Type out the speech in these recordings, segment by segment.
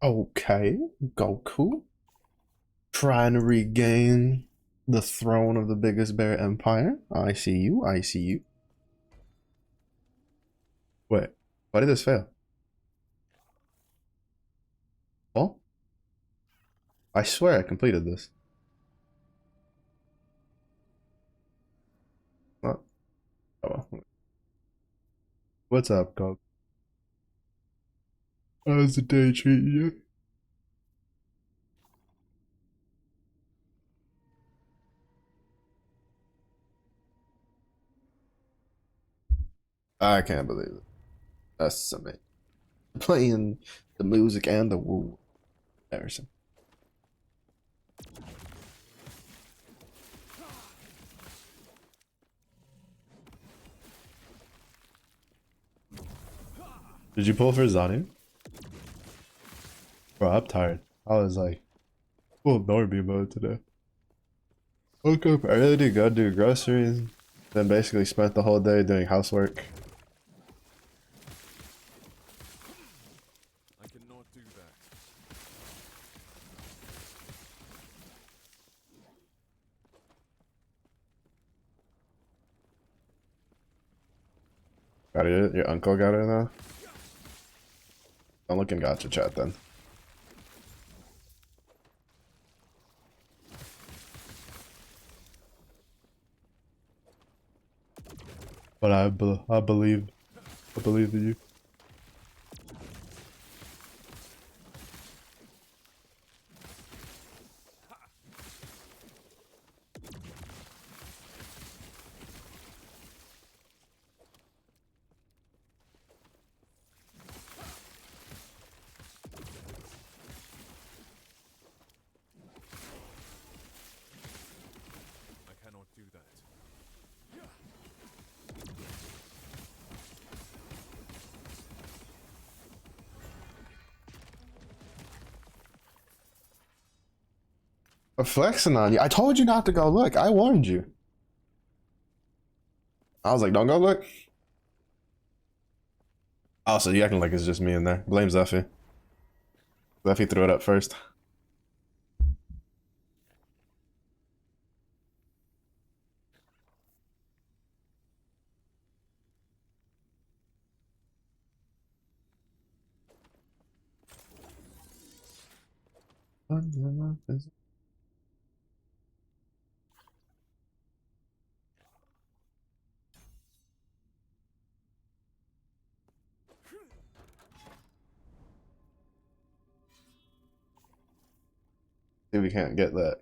Okay, Goku. Trying to regain the throne of the biggest bear empire. I see you, I see you. Wait, why did this fail? Oh, I swear I completed this. What? Oh, well. What's up, Goku? How's the day treating you? I can't believe it. That's amazing. Playing the music and the woo. Embarrassing. Did you pull for Zani? Bro, I'm tired. I was like full Norby mode today. Woke up early to go do groceries, then basically spent the whole day doing housework. I cannot do that. Got it? Your uncle got it now? Don't look in gotcha chat then. But I believe in you. I cannot do that. I'm flexing on you. I told you not to go look. I warned you. I was like, don't go look. Also, you acting like it's just me in there. Blame Zeffy. Zeffy threw it up first. See, we can't get that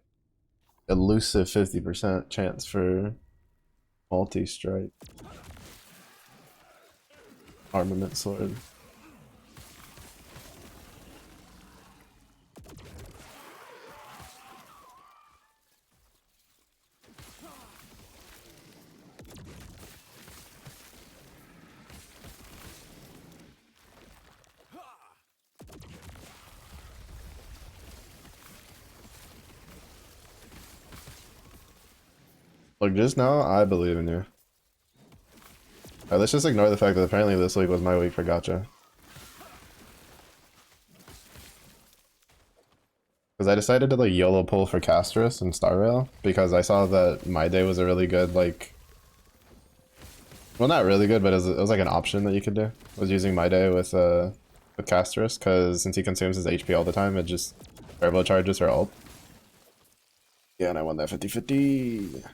elusive 50% chance for multi-strike armament sword. Look, just now, I believe in you. Alright, let's just ignore the fact that apparently this week was my week for gotcha. Because I decided to like YOLO pull for Castris and Star Rail because I saw that my day was a really good like, well, not really good, but it was like an option that you could do. Was using my day with Castris because since he consumes his HP all the time, it just turbo charges her ult. Yeah, and I won that 50-50.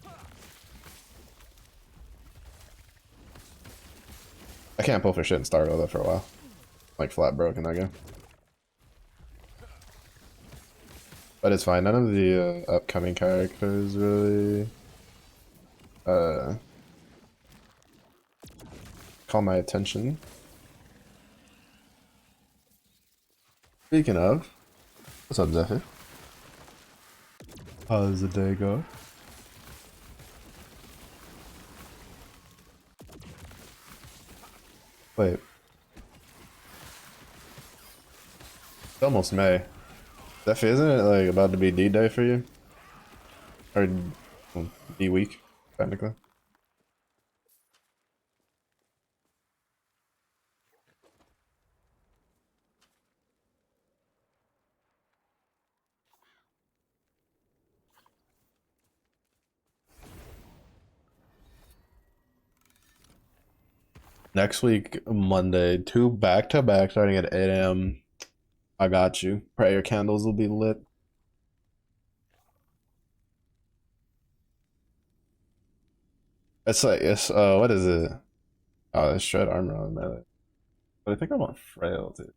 I can't pull for shit in Star Rail though for a while. Like flat broke in that game. But it's fine. None of the upcoming characters really call my attention. Speaking of, what's up, Zephyr? How does the day go? Wait. It's almost May. Zephyr, isn't it like about to be D-Day for you? Or well, D-Week, technically. Next week, Monday, two back to back starting at 8 a.m. I got you. Prayer candles will be lit. It's like it's what is it? Oh, it's shred armor on melee. But I think I want frail too.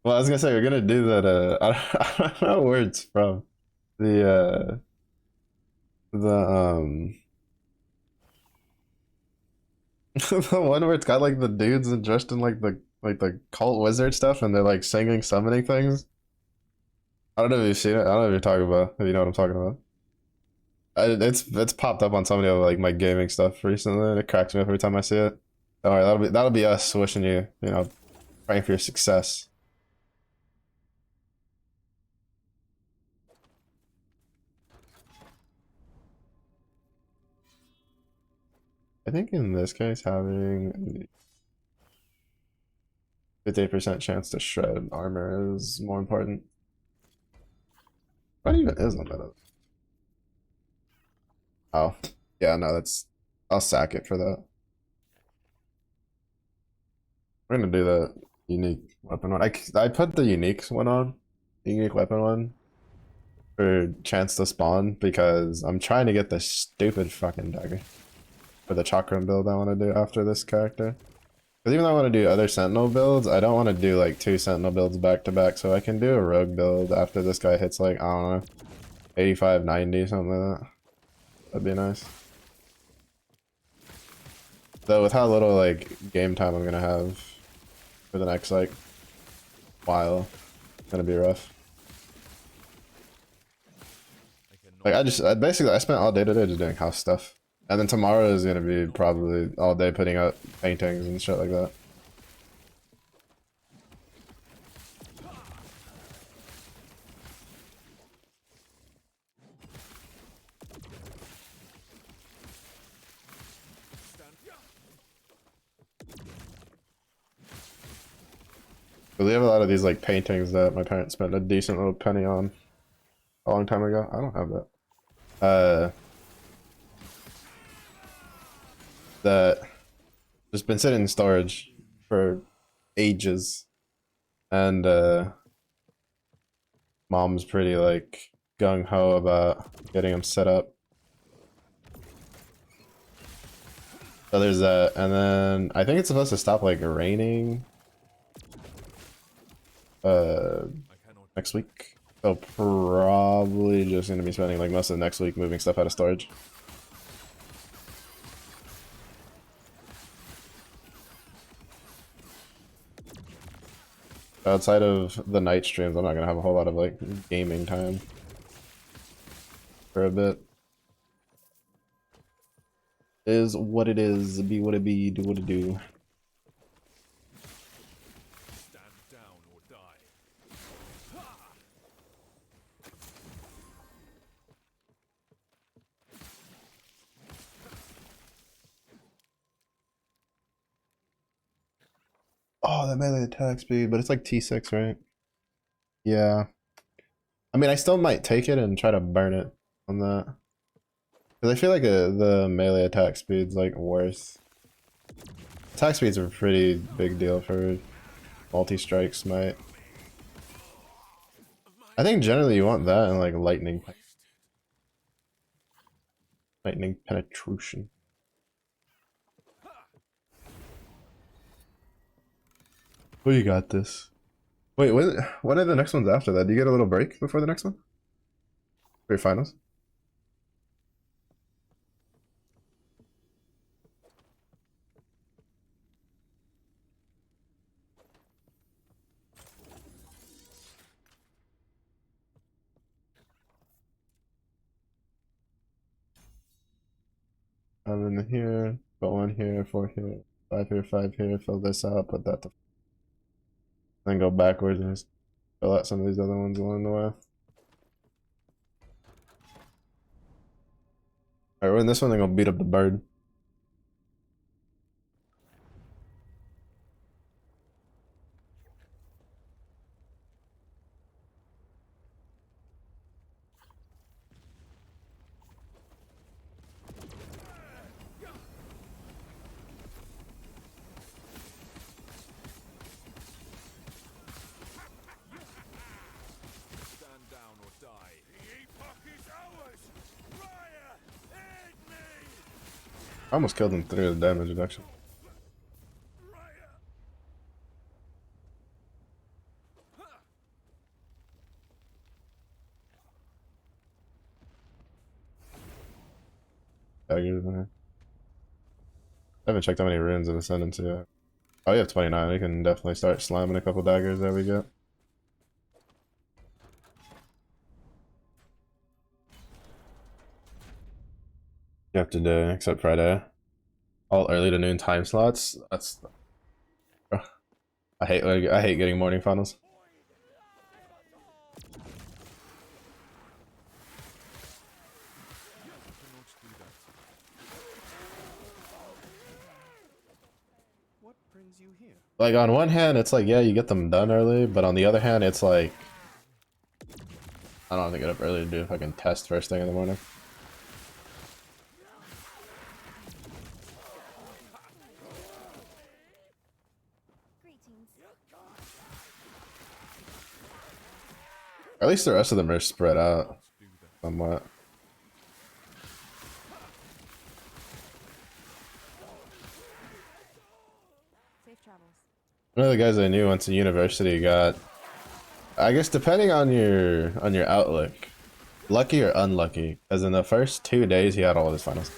Well, I was gonna say we're gonna do that. I don't know where it's from. The the one where it's got like the dudes and dressed in like the cult wizard stuff, and they're like singing, summoning things. I don't know if you've seen it. I don't know if you're talking about. If you know what I'm talking about. It's popped up on so many of like my gaming stuff recently, and it cracks me up every time I see it. Don't worry, that'll be us wishing you, you know, praying for your success. I think in this case, having 58% chance to shred armor is more important. What even is on that? Oh, yeah, no, that's. I'll sack it for that. We're gonna do the unique weapon one. I put the unique one on, unique weapon one, for chance to spawn because I'm trying to get this stupid fucking dagger for the chakram build I want to do after this character. Because even though I want to do other sentinel builds, I don't want to do like two sentinel builds back to back, so I can do a rogue build after this guy hits like, I don't know, 85, 90, something like that. That'd be nice. Though with how little like game time I'm gonna have for the next like while, it's gonna be rough. Like I basically I spent all day today just doing house stuff. And then tomorrow is gonna be probably all day putting up paintings and shit like that. But we have a lot of these like paintings that my parents spent a decent little penny on a long time ago. I don't have that. That just been sitting in storage for ages. And mom's pretty like gung-ho about getting them set up. So there's that, and then I think it's supposed to stop like raining next week. So probably just gonna be spending like most of the next week moving stuff out of storage. Outside of the night streams, I'm not gonna have a whole lot of like gaming time for a bit. Is what it is, be what it be, do what it do. Stand down or die. Oh, that melee attack speed, but it's like T6, right? Yeah. I mean, I still might take it and try to burn it on that. Because I feel like the melee attack speed's like worse. Attack speed's a pretty big deal for multi-strike smite. I think generally you want that and like lightning penetration. Oh, you got this. Wait, when are the next ones after that? Do you get a little break before the next one? For your finals? I'm in here, put 1 here, 4 here, 5 here, 5 here, fill this out, put that to... Then go backwards and just fill out some of these other ones along the way. Alright, we're in this one, then go beat up the bird. I almost killed him through the damage reduction. Daggers in here. I haven't checked how many runes in Ascendancy yet. Oh, you have 29. We can definitely start slamming a couple daggers that we get. You have to do, except Friday. All early to noon time slots. That's. I hate getting morning finals. What brings you here? Like, on one hand, it's like, yeah, you get them done early, but on the other hand, it's like, I don't have to get up early to do if I can test first thing in the morning. At least the rest of them are spread out somewhat. Safe travels. One of the guys I knew went to university got, I guess depending on your outlook, lucky or unlucky. Because in the first 2 days he had all of his finals.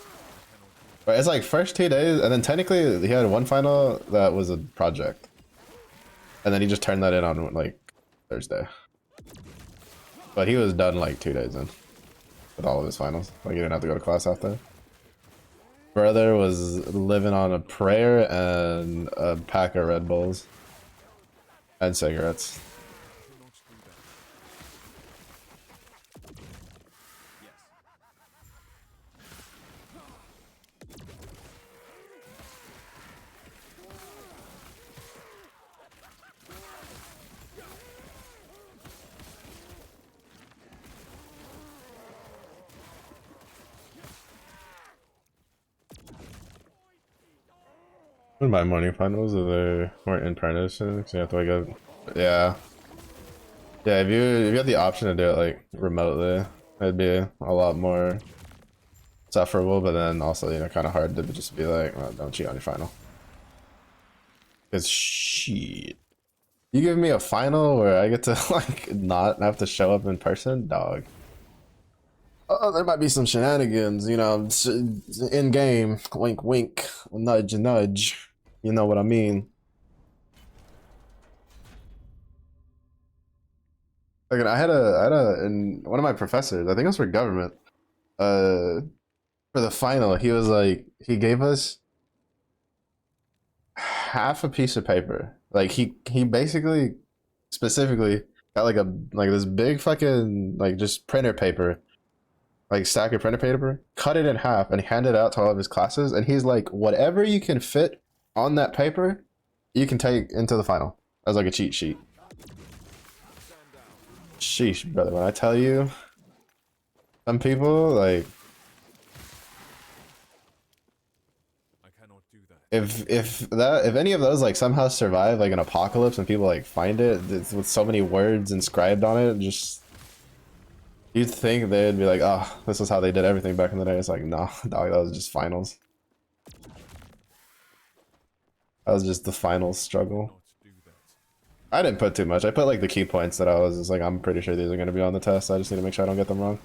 But it's like first 2 days, and then technically he had one final that was a project, and then he just turned that in on like Thursday. But he was done like 2 days in with all of his finals. Like he didn't have to go to class after. Brother was living on a prayer and a pack of Red Bulls and cigarettes. In my morning finals, if they weren't in person, so you have to wake up. Yeah, yeah. If you had the option to do it like remotely, it'd be a lot more sufferable. But then also, you know, kind of hard to just be like, well, don't cheat on your final. Cause shit, you give me a final where I get to like not have to show up in person, dog. Oh, there might be some shenanigans, you know, in game. Wink, wink. Nudge, nudge. You know what I mean. Like, and one of my professors, I think it was for government, for the final, he was like, he gave us half a piece of paper. Like, he basically, specifically, got like this big fucking, like, just printer paper, like stack of printer paper, cut it in half, and handed it out to all of his classes. And he's like, whatever you can fit on that paper, you can take into the final as like a cheat sheet. Sheesh, brother, when I tell you, some people, like, I cannot do that. if any of those like somehow survive like an apocalypse and people like find it with so many words inscribed on it, just you'd think they'd be like, oh, this is how they did everything back in the day. It's like, nah, dog, that was just finals. That was just the finals struggle. Not do that. I didn't put too much. I put like the key points that I was just like, I'm pretty sure these are going to be on the test. I just need to make sure I don't get them wrong.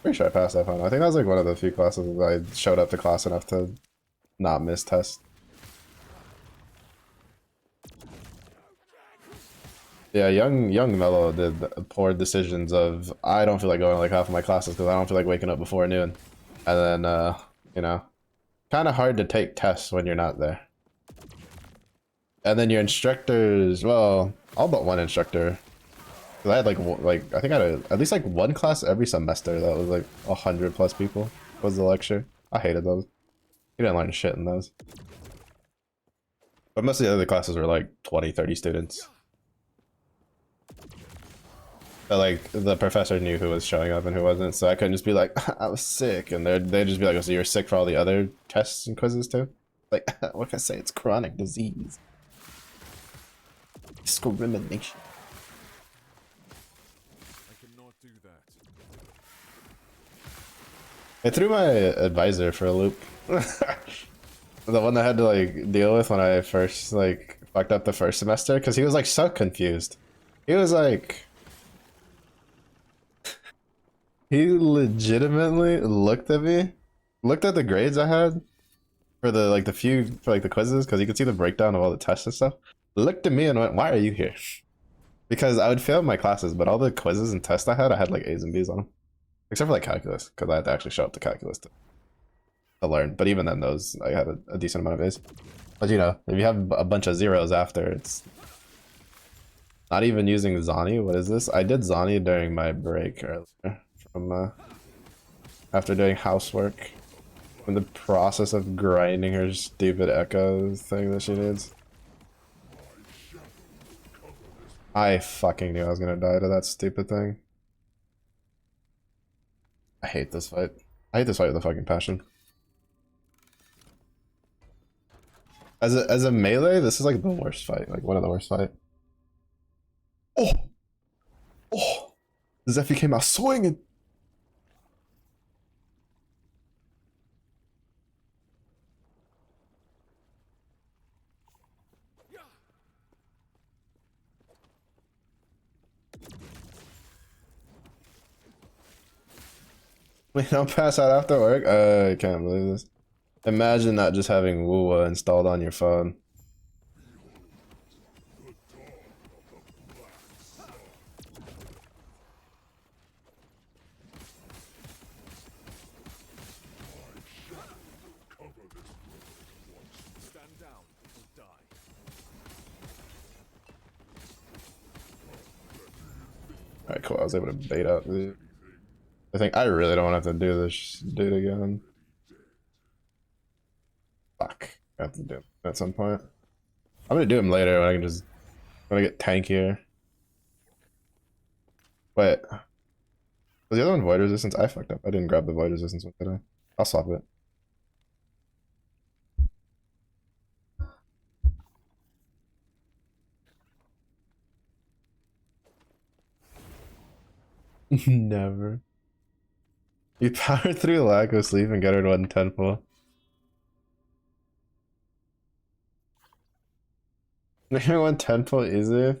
Pretty sure I passed that final. I think that was like one of the few classes that I showed up to class enough to not miss tests. Yeah, young Mello did poor decisions of, I don't feel like going to like half of my classes because I don't feel like waking up before noon. And then, you know, kind of hard to take tests when you're not there. And then your instructors, well, all but one instructor. Cause I had like I think I had at least like one class every semester that was like 100+ people was the lecture. I hated those. You didn't learn shit in those. But most of the other classes were like 20-30 students. But like the professor knew who was showing up and who wasn't, so I couldn't just be like, I was sick, and they'd just be like, oh, so you're sick for all the other tests and quizzes too? Like, what can I say? It's chronic disease. Discrimination. I cannot do that. I threw my advisor for a loop. The one that I had to like deal with when I first like fucked up the first semester, because he was like so confused. He was like, he legitimately looked at me, looked at the grades I had for the like the few for like the quizzes, because you could see the breakdown of all the tests and stuff. Looked at me and went, "Why are you here?" Because I would fail my classes, but all the quizzes and tests I had like A's and B's on them, except for like calculus, because I had to actually show up to calculus to learn. But even then, those I had a decent amount of A's. But you know, if you have a bunch of zeros after, it's not even using Zani. What is this? I did Zani during my break earlier from after doing housework. In the process of grinding her stupid echo thing that she needs. I fucking knew I was gonna die to that stupid thing. I hate this fight. I hate this fight with a fucking passion. As a melee, this is like the worst fight. Like one of the worst fight. Oh! Oh! Zephy came out swinging! Wait, don't pass out after work? I can't believe this. Imagine not just having Wuwa installed on your phone. Stand down or die. Alright, cool. I was able to bait out the... I think I really don't want to have to do this dude again. Fuck. I have to do it at some point. I'm gonna do him later when I can just... when I get tankier. Wait. Was the other one void resistance? I fucked up. I didn't grab the void resistance one, did I? I'll swap it. Never. You power through lack of sleep and get her to 110 full. Make her 110 full easy.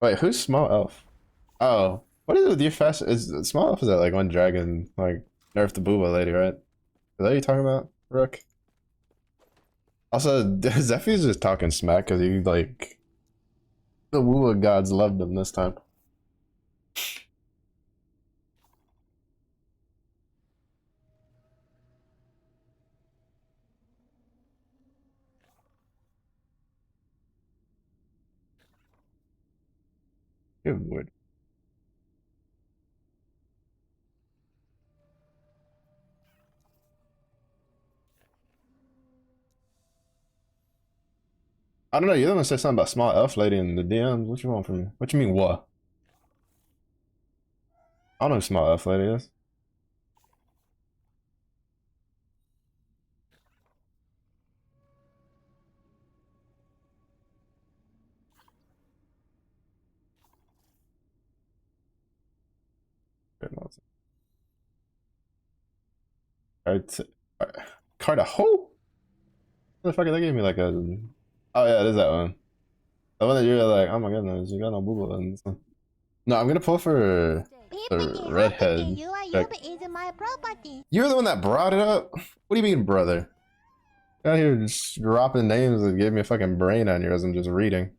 Wait, who's small elf? Oh, what is it with your fast? Is small elf is that like one dragon like nerf the booba lady, right? Is that what you talking about, Rook? Also, Zephy's just talking smack because he like the Woowa gods loved him this time. Good word. I don't know. You're the one that said something about small elf lady in the DMs. What you want from me? What you mean, what? I don't know who small elf lady is. Alright, Cardaho? Motherfucker, they gave me like a. Oh yeah, it is that one. The one that you were like, oh my goodness, you got no boo in this one. No, I'm gonna pull for the redhead. Is my property. You're the one that brought it up? What do you mean, brother? Out here just dropping names that gave me a fucking brain aneurysm just reading.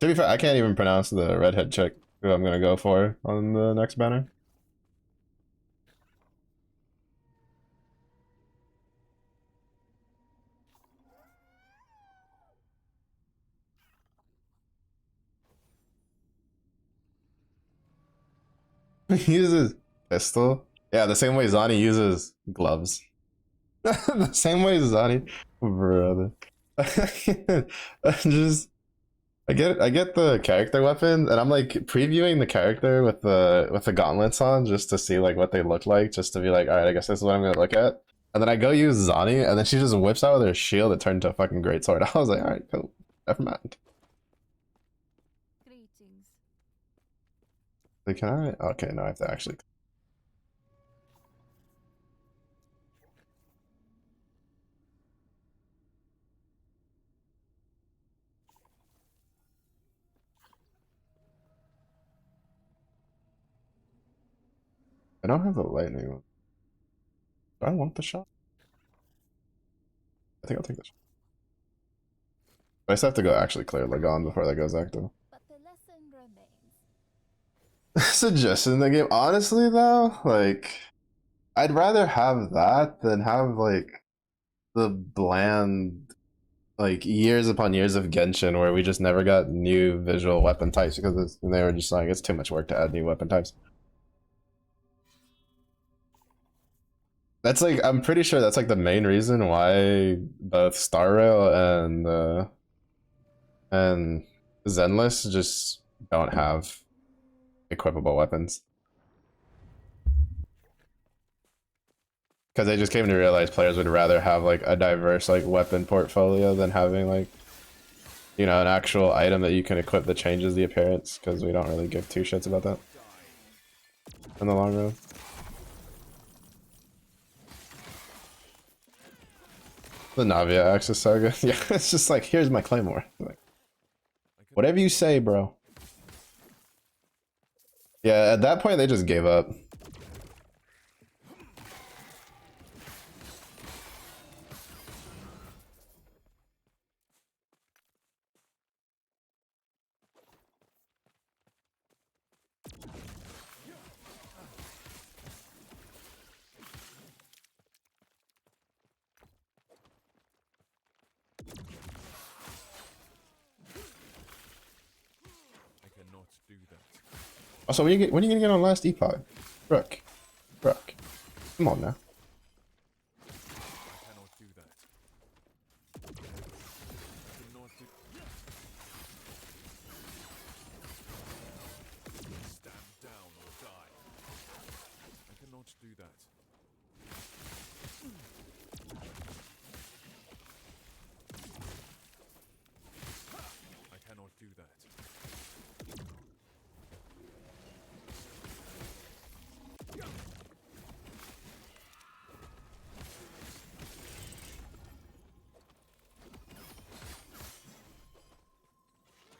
To be fair, I can't even pronounce the redhead chick who I'm gonna go for on the next banner. He uses pistol. Yeah, the same way Zani uses gloves. The same way Zani, brother. I get the character weapon, and I'm like previewing the character with the gauntlets on just to see like what they look like, just to be like, all right, I guess this is what I'm gonna look at. And then I go use Zani, and then she just whips out with her shield. It turned into a fucking great sword. I was like, all right, cool. Never mind. Greetings. Like, can I? Okay, no, I have to actually. I don't have the lightning one. Do I want the shot? I think I'll take the shot. But I still have to go actually clear Lagon before that goes active. But the lesson remains. Suggestion in the game. Honestly, though, like, I'd rather have that than have, like, the bland, like, years upon years of Genshin where we just never got new visual weapon types because they were just like, it's too much work to add new weapon types. That's like, I'm pretty sure that's like the main reason why both Star Rail and Zenless just don't have equipable weapons. Because they just came to realize players would rather have like a diverse like weapon portfolio than having like, you know, an actual item that you can equip that changes the appearance, because we don't really give two shits about that in the long run. The Navia axe is so good. Yeah, it's just like, here's my claymore. Like, whatever you say, bro. Yeah, at that point they just gave up. I cannot do that. Also, when are you gonna get on last epoch? Brooke. Come on now. I cannot do that. I cannot do. Stand down or die. I cannot do that. I cannot do that.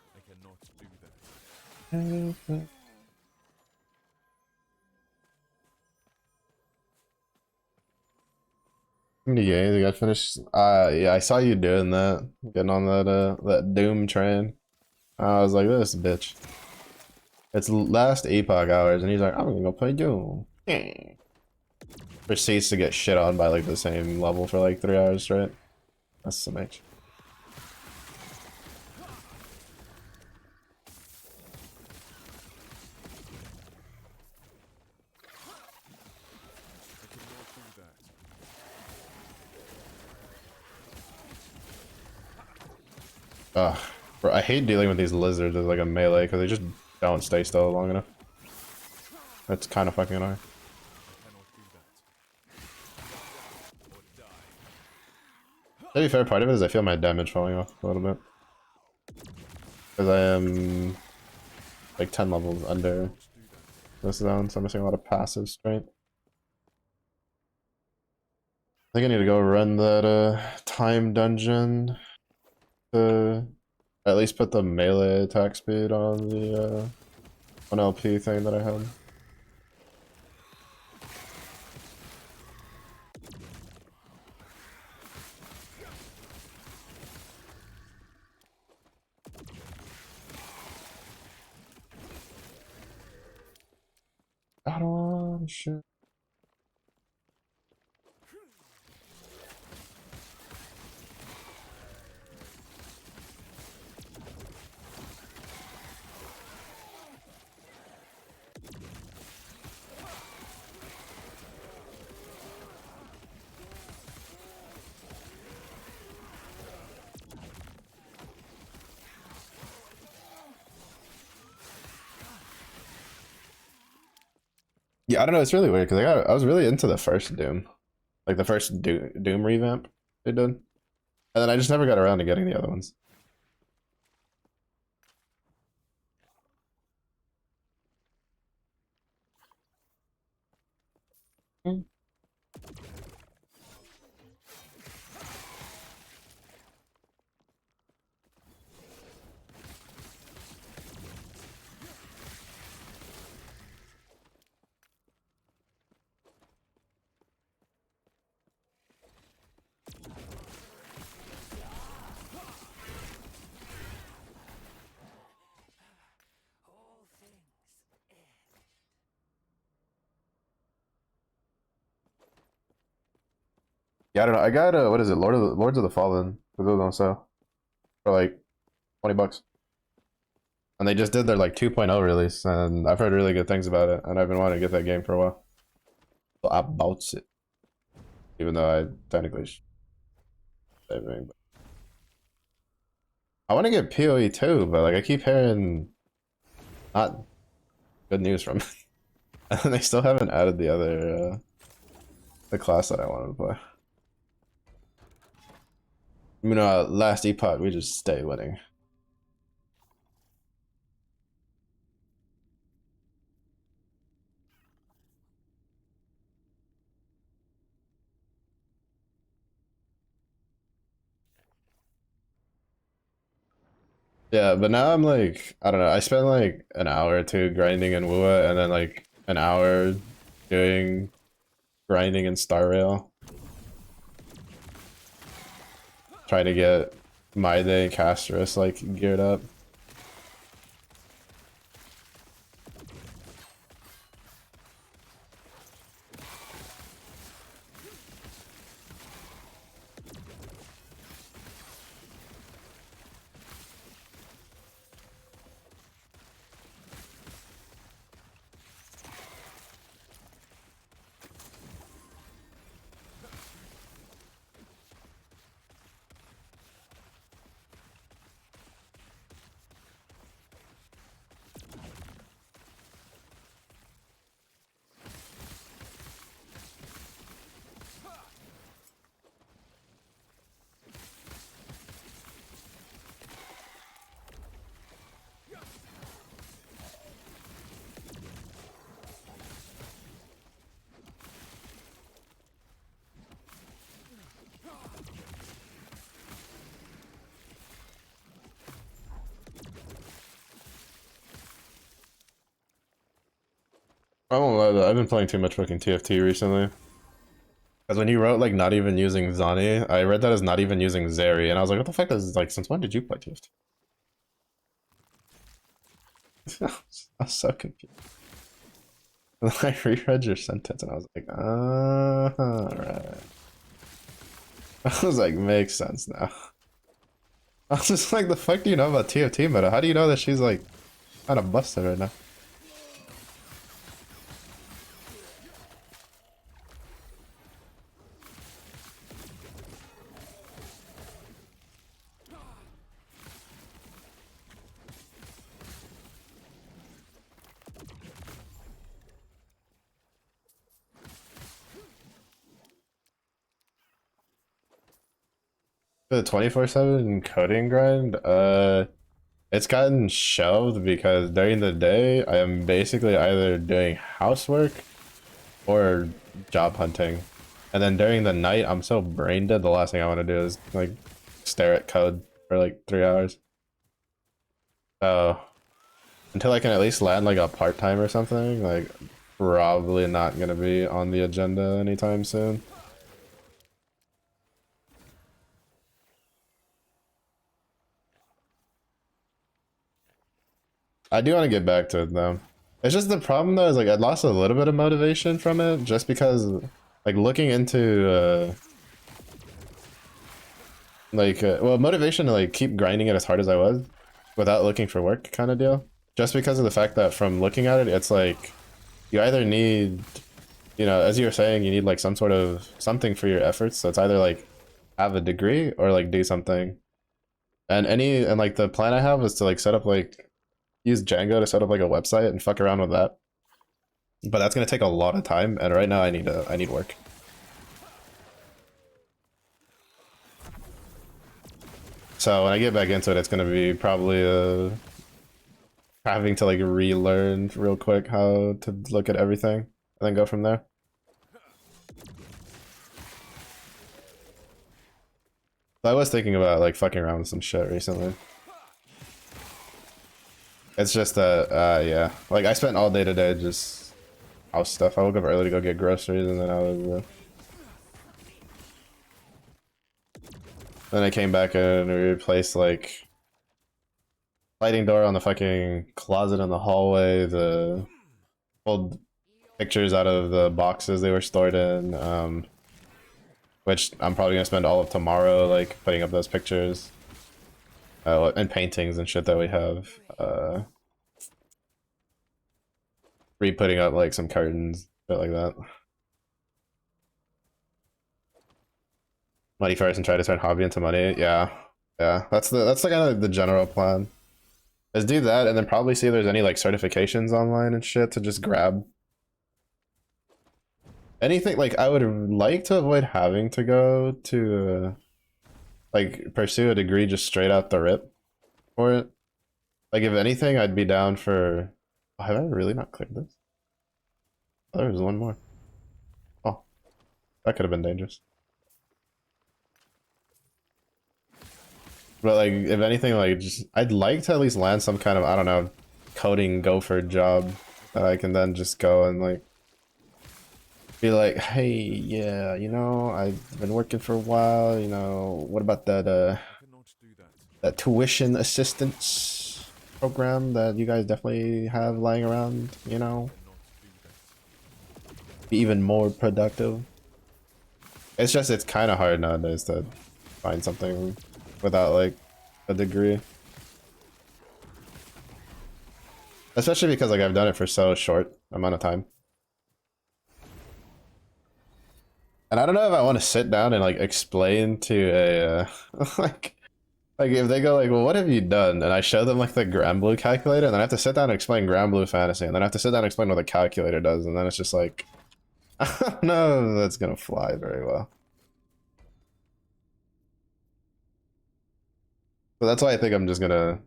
I cannot do that. How many games? I got finished. Yeah, I saw you doing that, getting on that Doom train. I was like, this bitch. It's last epoch hours, and he's like, I'm gonna go play Doom. Proceeds to get shit on by like the same level for like 3 hours straight. That's some H. I cannot do that. Ugh, bro, I hate dealing with these lizards as like a melee because they just don't stay still long enough. That's kind of fucking annoying. I cannot do that. Or die. To be fair, part of it is I feel my damage falling off a little bit. Because I am like 10 levels under this zone, so I'm missing a lot of passive strength. I think I need to go run that time dungeon to at least put the melee attack speed on the 1LP thing that I had. I don't want shit. Yeah, I don't know. It's really weird because I was really into the first Doom. Like the first Doom revamp they did. And then I just never got around to getting the other ones. Yeah, I don't know. I got what is it? Lords of the Fallen for those on sale for like $20. And they just did their like 2.0 release, and I've heard really good things about it, and I've been wanting to get that game for a while. So I bought it, even though I technically should save me. But I want to get PoE too, but like I keep hearing not good news from it. And they still haven't added the other the class that I wanted to play. You know, last epoch we just stay winning. Yeah, but now I'm like, I don't know, I spent like an hour or two grinding in Wua and then like an hour doing grinding in Star Rail. Trying to get my day Castrus like geared up. I won't lie though, I've been playing too much fucking TFT recently. Because when you wrote like not even using Zani, I read that as not even using Zeri, and I was like, what the fuck is like, since when did you play TFT? I was so confused. And I reread your sentence and I was like, alright. I was like, makes sense now. I was just like, the fuck do you know about TFT meta? How do you know that she's like kind of busted right now? The 24/7 coding grind, it's gotten shelved because during the day I am basically either doing housework or job hunting. And then during the night I'm so brain dead, the last thing I want to do is like stare at code for like 3 hours. So until I can at least land like a part-time or something, like probably not gonna be on the agenda anytime soon. I do want to get back to it though. It's just the problem though is like I lost a little bit of motivation from it just because like looking into well, motivation to like keep grinding it as hard as I was without looking for work kind of deal. Just because of the fact that from looking at it, it's like you either need, you know, as you were saying, you need like some sort of something for your efforts. So it's either like have a degree or like do something. And like the plan I have is to like set up like use Django to set up like a website and fuck around with that. But that's gonna take a lot of time, and right now I need work. So when I get back into it, it's gonna be probably having to like relearn real quick how to look at everything and then go from there. I was thinking about like fucking around with some shit recently. It's just that, yeah. Like I spent all day today just house stuff. I woke up early to go get groceries, and then then I came back and replaced like lighting door on the fucking closet in the hallway. Pulled pictures out of the boxes they were stored in. Which I'm probably gonna spend all of tomorrow like putting up those pictures. And paintings and shit that we have. Re-putting up like some curtains, shit like that. Money first and try to turn hobby into money. Yeah, yeah. That's the kind of the general plan. Is do that and then probably see if there's any like certifications online and shit to just grab. Anything like I would like to avoid having to go to like pursue a degree just straight out the rip for it. Like if anything, I'd be down for. Oh, have I really not cleared this? Oh, there's one more. Oh, that could have been dangerous. But like, if anything, like, just I'd like to at least land some kind of, I don't know, coding gopher job that I can then just go and like be like, hey, yeah, you know, I've been working for a while, you know, what about that I cannot do that. that tuition assistance program that you guys definitely have lying around, you know, be even more productive. It's just it's kind of hard nowadays to find something without like a degree, especially because like I've done it for so short amount of time. And I don't know if I want to sit down and like explain to a like if they go like, well, what have you done? And I show them like the Granblue calculator, and then I have to sit down and explain Granblue Fantasy, and then I have to sit down and explain what the calculator does, and then it's just like, I don't know, that's gonna fly very well. So that's why I think I'm just gonna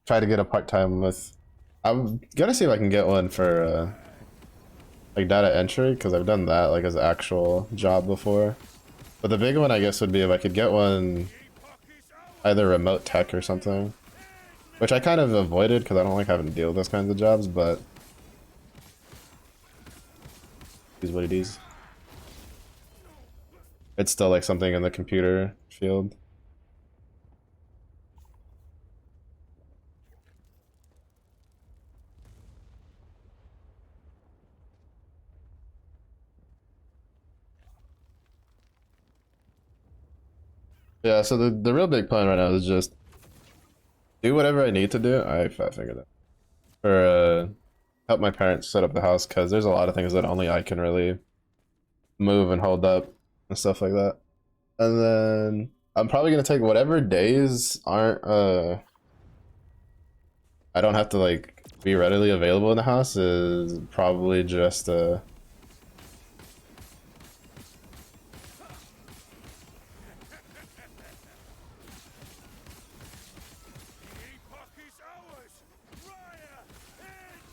try to get a part-time with. I'm gonna see if I can get one for like data entry, because I've done that like as an actual job before. But the big one I guess would be if I could get one either remote tech or something, which I kind of avoided because I don't like having to deal with those kinds of jobs, but is what it is. It's still like something in the computer field. Yeah, so the real big plan right now is just do whatever I need to do. I figured it. For help my parents set up the house, because there's a lot of things that only I can really move and hold up and stuff like that. And then I'm probably gonna take whatever days aren't I don't have to like be readily available in the house is probably just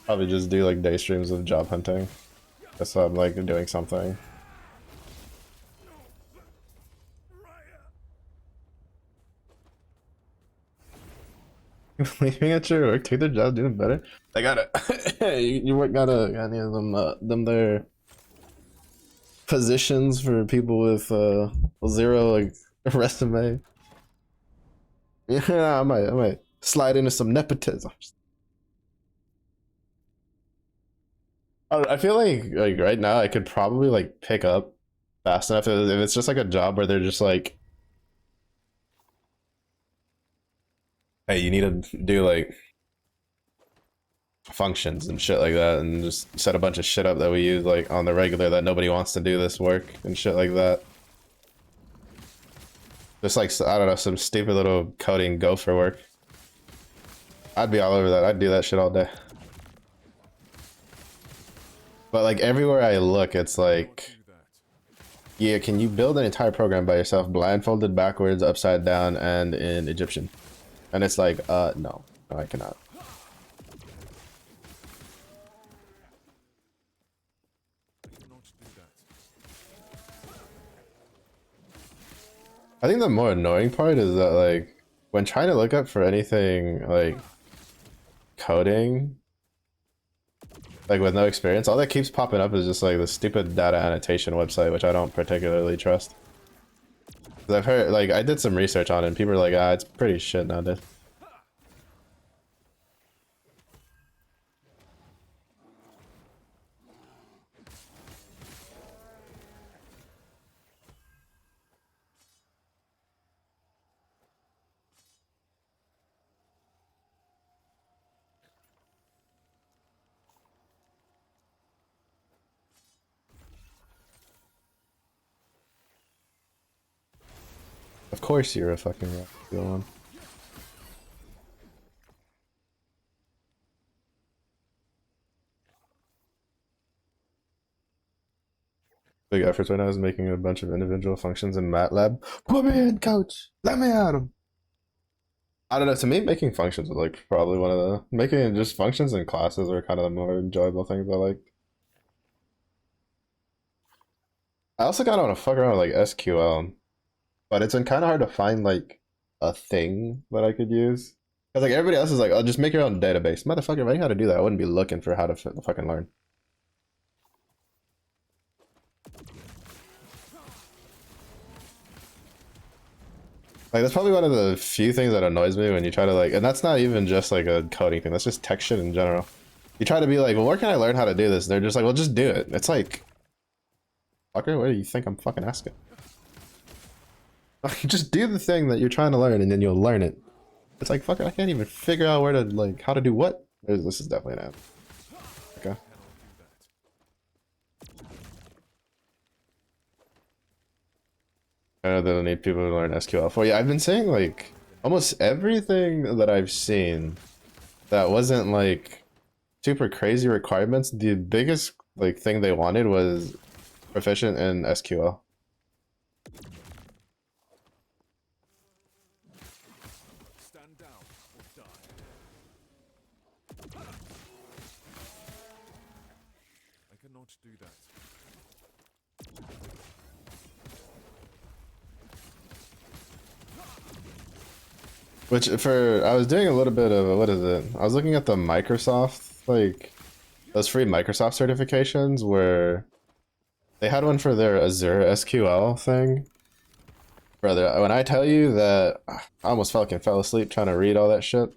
probably just do like day streams of job hunting. Just so I'm like doing something. Leaving at your work, take their job, doing better. They gotta you work got any of them their positions for people with zero like resume. Yeah, I might slide into some nepotism. I feel like right now I could probably like pick up fast enough if it's just like a job where they're just like, hey, you need to do like functions and shit like that, and just set a bunch of shit up that we use like on the regular that nobody wants to do this work and shit like that. Just like, I don't know, some stupid little coding gopher work. I'd be all over that. I'd do that shit all day. But like everywhere I look, it's like Yeah, can you build an entire program by yourself, blindfolded, backwards, upside down, and in Egyptian? And it's like, no, I cannot. I cannot do that. I think the more annoying part is that, like, when trying to look up for anything, like, coding, like, with no experience, all that keeps popping up is just, like, the stupid data annotation website, which I don't particularly trust. 'Cause I've heard, like, I did some research on it, and people are like, ah, it's pretty shit nowadays. Of course you're a fucking rock one. Big efforts right now is making a bunch of individual functions in MATLAB. Put me in, coach! Let me at him! I don't know, to me making functions is like probably one of the... Making just functions in classes are kind of the more enjoyable things I like. I also kind of want to fuck around with like SQL. But it's been kind of hard to find like a thing that I could use. Because like everybody else is like, oh, just make your own database. Motherfucker, if I knew how to do that, I wouldn't be looking for how to fucking learn. Like that's probably one of the few things that annoys me when you try to like, and that's not even just like a coding thing, that's just tech shit in general. You try to be like, well, where can I learn how to do this? And they're just like, well, just do it. It's like, fucker, what do you think I'm fucking asking? Just do the thing that you're trying to learn and then you'll learn it. It's like, fuck it, I can't even figure out where to, like, how to do what. This is definitely an app. Okay. I know they'll need people to learn SQL for. Yeah, I've been saying, like, almost everything that I've seen that wasn't, like, super crazy requirements, the biggest, like, thing they wanted was proficient in SQL. Do that. Which I was doing a little bit of, what is it? I was looking at the Microsoft, like, those free Microsoft certifications where they had one for their Azure SQL thing. Brother, when I tell you that I almost fucking fell asleep trying to read all that shit.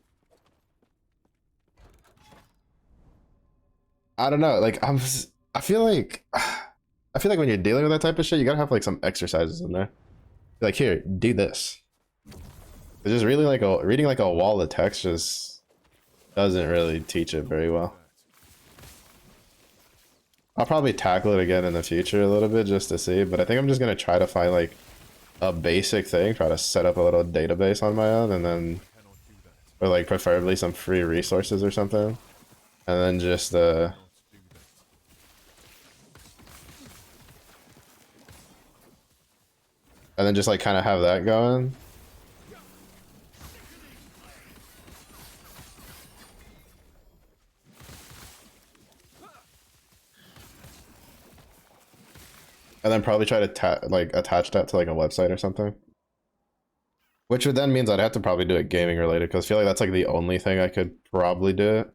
I don't know, like, I feel like when you're dealing with that type of shit, you gotta have like some exercises in there. Like, here, do this. It's just really like reading like a wall of text just doesn't really teach it very well. I'll probably tackle it again in the future a little bit just to see, but I think I'm just gonna try to find like a basic thing, try to set up a little database on my own, and then, or like preferably some free resources or something, and then just and then just like kind of have that going. And then probably try to like attach that to like a website or something. Which would then means I'd have to probably do it gaming related, because I feel like that's like the only thing I could probably do it.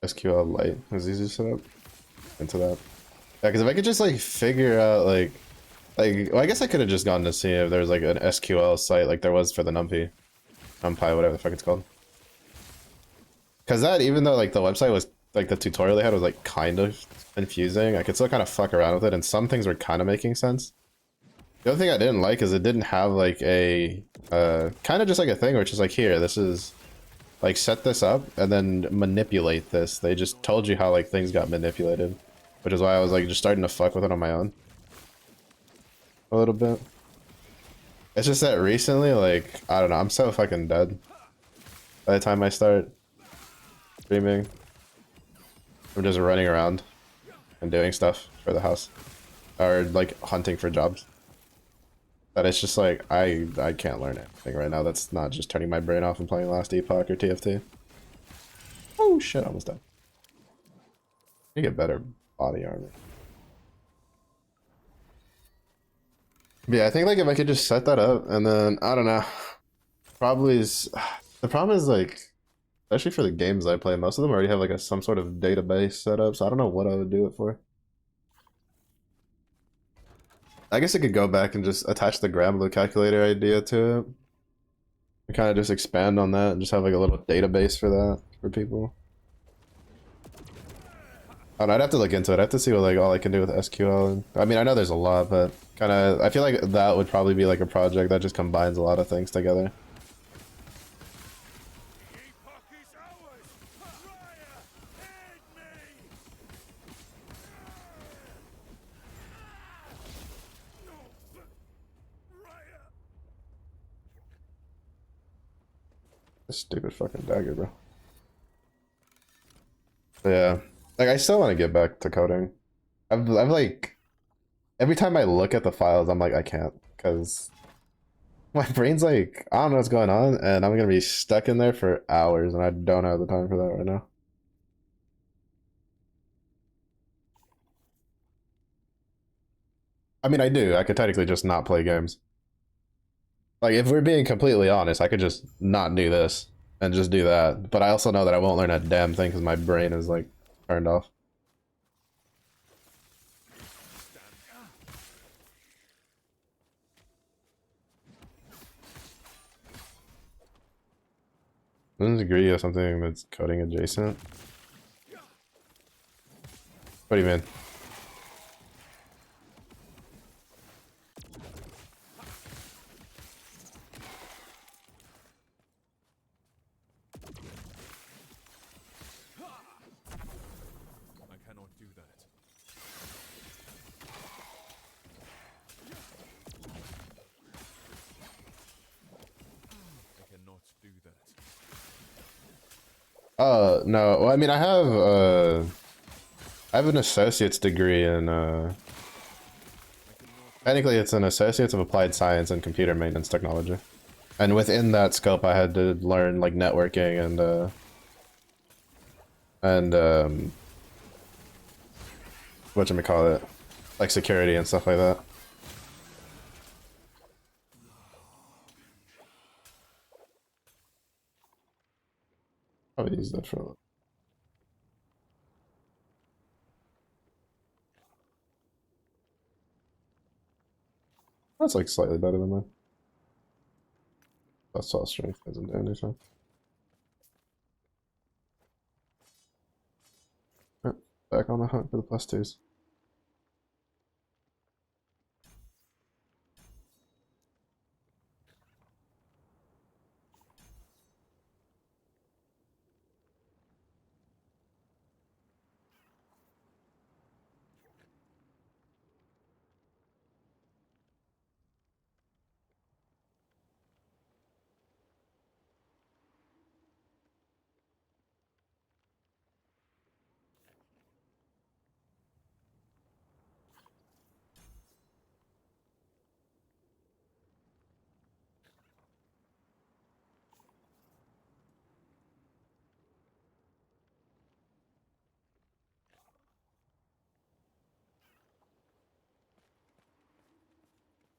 SQL Lite is easy to set up into that. Yeah, because if I could just like figure out like well, I guess I could have just gone to see if there's like an SQL site like there was for the NumPy, whatever the fuck it's called. Because that, even though like the website was like the tutorial they had was like kind of confusing, I could still kind of fuck around with it, and some things were kind of making sense. The other thing I didn't like is it didn't have like a kind of just like a thing where it's just like, here, this is like, set this up and then manipulate this. They just told you how like things got manipulated. which is why I was like just starting to fuck with it on my own a little bit. It's just that recently, like, I don't know, I'm so fucking dead by the time I start streaming. I'm just running around and doing stuff for the house, or like hunting for jobs. But it's just like I can't learn anything right now. That's not just turning my brain off and playing Last Epoch or TFT. Oh shit, almost done. You get better body armor. But yeah, I think like if I could just set that up and then I don't know. Probably is the problem is like especially for the games I play, most of them already have like some sort of database set up, so I don't know what I would do it for. I guess I could go back and just attach the Gramblue calculator idea to it. And kind of just expand on that and just have like a little database for that for people. I don't know, I'd have to look into it. I have to see what like all I can do with SQL. And I mean, I know there's a lot, but kind of I feel like that would probably be like a project that just combines a lot of things together. This stupid fucking dagger, bro. But yeah, like I still want to get back to coding. I've like every time I look at the files, I'm like I can't because my brain's like I don't know what's going on, and I'm gonna be stuck in there for hours, and I don't have the time for that right now. I mean, I do. I could technically just not play games. Like, if we're being completely honest, I could just not do this and just do that. But I also know that I won't learn a damn thing because my brain is, like, turned off. Wouldn't agree with something that's coding adjacent. What do you mean? I cannot do that. I cannot do that. No. Well, I mean, I have an associate's degree in, technically it's an associate's of applied science and computer maintenance technology. And within that scope, I had to learn, like, networking and whatchamacallit, like security and stuff like that. Probably use that for. That's like slightly better than mine. That's all strength doesn't do anything. Yep, back on the hunt for the +2s.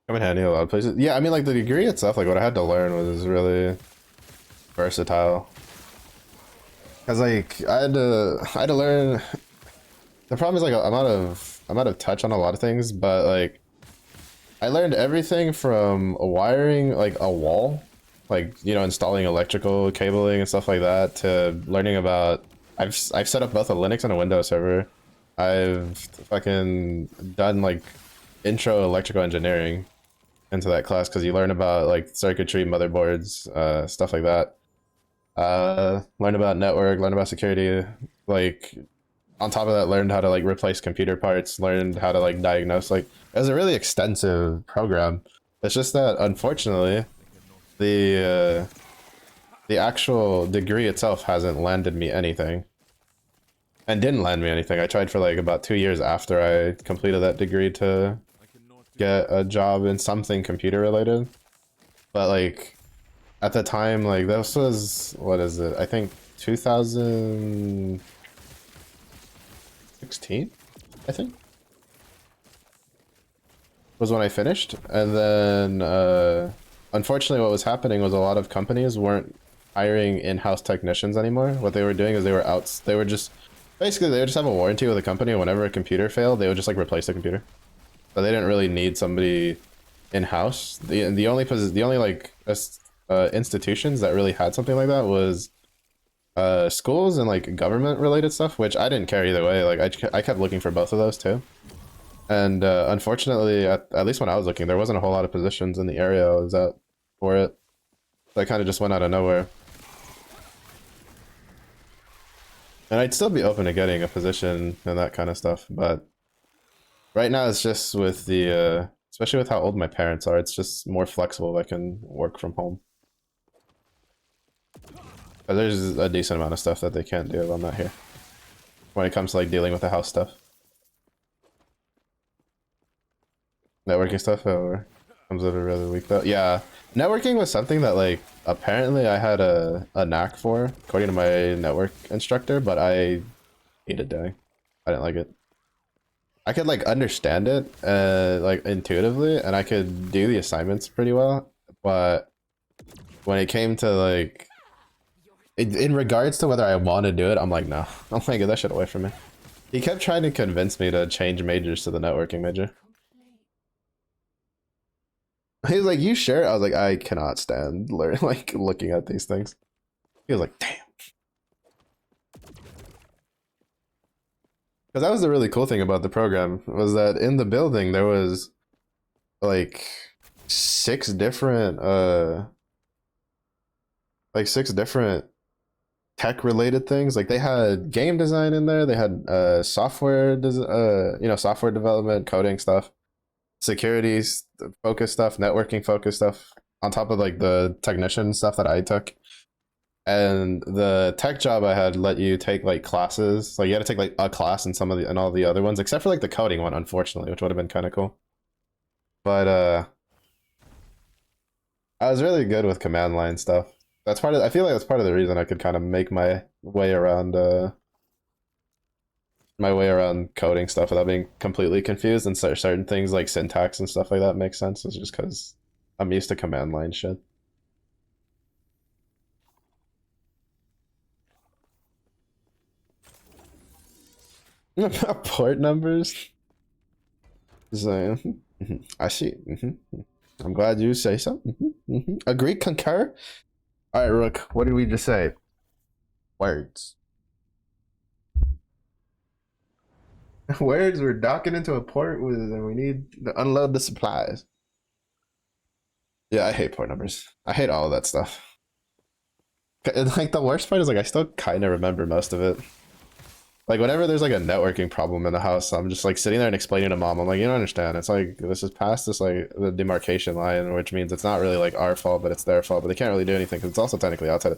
Come in handy a lot of places. Yeah, I mean, like the degree itself, like what I had to learn was really versatile. Cause like I had to learn. The problem is like I'm out of touch on a lot of things, but like I learned everything from wiring like a wall, like you know installing electrical cabling and stuff like that, to learning about. I've set up both a Linux and a Windows server. I've fucking done like intro electrical engineering into that class because you learn about like circuitry, motherboards, stuff like that. Learn about network, learn about security. Like on top of that, learned how to like replace computer parts, learned how to like diagnose. Like it was a really extensive program. It's just that unfortunately, the actual degree itself hasn't landed me anything, and didn't land me anything. I tried for like about 2 years after I completed that degree to get a job in something computer related, but like at the time, like this was, what is it? I think 2016, I think, was when I finished. And then unfortunately what was happening was a lot of companies weren't hiring in-house technicians anymore. What they were doing is they were just basically, they would just have a warranty with a company, and whenever a computer failed, they would just like replace the computer. So they didn't really need somebody in-house. The only like institutions that really had something like that was schools and like government related stuff, which I didn't care either way. Like I kept looking for both of those too. And unfortunately, at least when I was looking, there wasn't a whole lot of positions in the area I was at for it. So I kind of just went out of nowhere. And I'd still be open to getting a position and that kind of stuff, but right now it's just with the, especially with how old my parents are, it's just more flexible if I can work from home. But there's a decent amount of stuff that they can't do if I'm not here. When it comes to like dealing with the house stuff. Networking stuff, or comes over really weak though. Yeah, networking was something that like apparently I had a knack for, according to my network instructor, but I hated doing. I didn't like it. I could like understand it like intuitively, and I could do the assignments pretty well, but when it came to like in regards to whether I want to do it, I'm like, no. I'm like, get that shit away from me. He kept trying to convince me to change majors to the networking major. He was like, you sure? I was like, I cannot stand like looking at these things. He was like, damn. Because that was the really cool thing about the program, was that in the building there was like six different tech related things. Like they had game design in there, they had software software development, coding stuff, security focus stuff, networking focus stuff, on top of like the technician stuff that I took. And the tech job I had let you take like classes, like you had to take like a class in some of the and all the other ones, except for like the coding one, unfortunately, which would have been kind of cool. But I was really good with command line stuff. That's part of, I feel like that's part of the reason I could kind of make my way around coding stuff without being completely confused, and certain things like syntax and stuff like that make sense. It's just because I'm used to command line shit. Port numbers? So, I see. I'm glad you say so. Agree, concur. All right, Rook. What did we just say? Words. Words. We're docking into a port with, and we need to unload the supplies. Yeah, I hate port numbers. I hate all of that stuff. And, like the worst part is like I still kind of remember most of it. Like whenever there's like a networking problem in the house, I'm just like sitting there and explaining to mom. I'm like, you don't understand. It's like this is past this like the demarcation line, which means it's not really like our fault, but it's their fault. But they can't really do anything because it's also technically outside.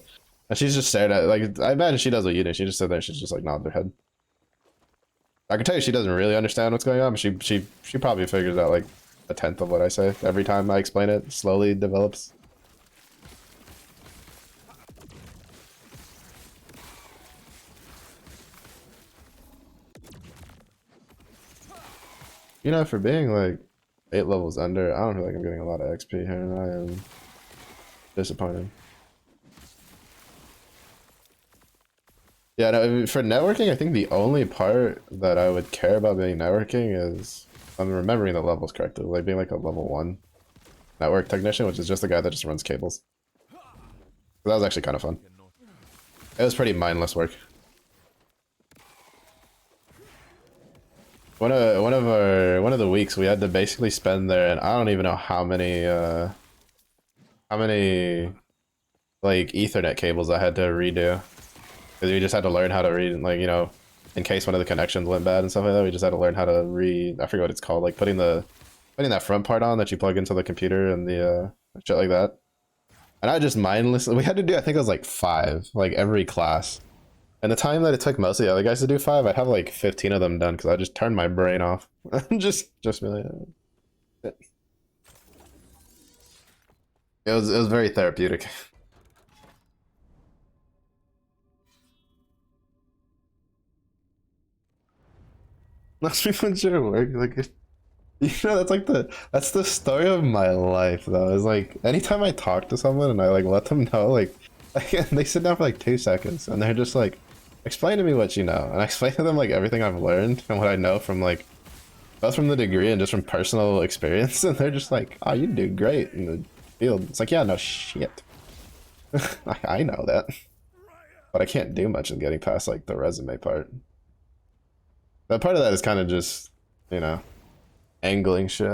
And she's just stared at, like, I imagine she does what you do. She just sit there. She's just like nod her head. I can tell you she doesn't really understand what's going on, but she probably figures out like a tenth of what I say every time I explain it. Slowly develops. You know, for being like 8 levels under, I don't feel like I'm getting a lot of XP here, and I am disappointed. Yeah, no, for networking, I think the only part that I would care about being networking is, I'm remembering the levels correctly, like being like a level 1 network technician, which is just the guy that just runs cables. So that was actually kind of fun. It was pretty mindless work. One of the weeks we had to basically spend there, and I don't even know how many like Ethernet cables I had to redo, because we just had to learn how to read, like, you know, in case one of the connections went bad and stuff like that. We just had to learn how to I forget what it's called, like putting that front part on that you plug into the computer and the shit like that. And I just mindlessly, we had to do, I think it was like 5, like every class. And the time that it took most of the other guys to do 5, I'd have like 15 of them done because I just turned my brain off. just really. It was very therapeutic. Most people should work like you know that's the story of my life though. Is like anytime I talk to someone and I like let them know like they sit down for like 2 seconds and they're just like explain to me what you know, and I explain to them like everything I've learned and what I know from like both from the degree and just from personal experience, and they're just like, oh, you do great in the field. It's like, yeah, no shit. I know that, but I can't do much in getting past like the resume part. That part of that is kind of just, you know, angling shit.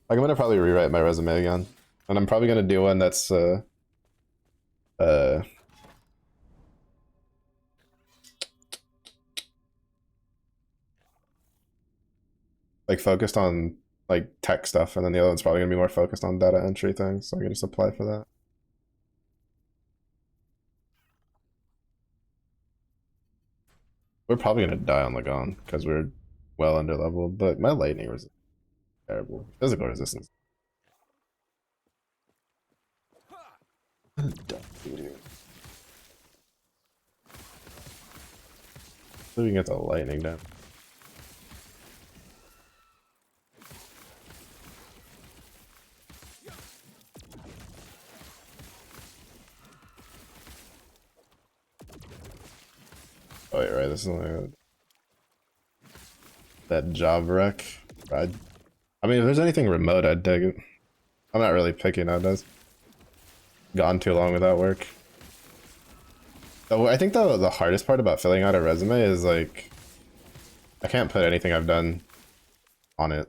Like I'm gonna probably rewrite my resume again, and I'm probably gonna do one that's like focused on like tech stuff, and then the other one's probably gonna be more focused on data entry things, so I can just apply for that. We're probably gonna die on Lagon because we're well under leveled, but my lightning was terrible. Physical resistance. So we can get the lightning down. Oh wait, right, this is only that job wreck. I mean, if there's anything remote, I'd dig it. I'm not really picky nowadays. Gone too long without work. So I think the hardest part about filling out a resume is like, I can't put anything I've done on it.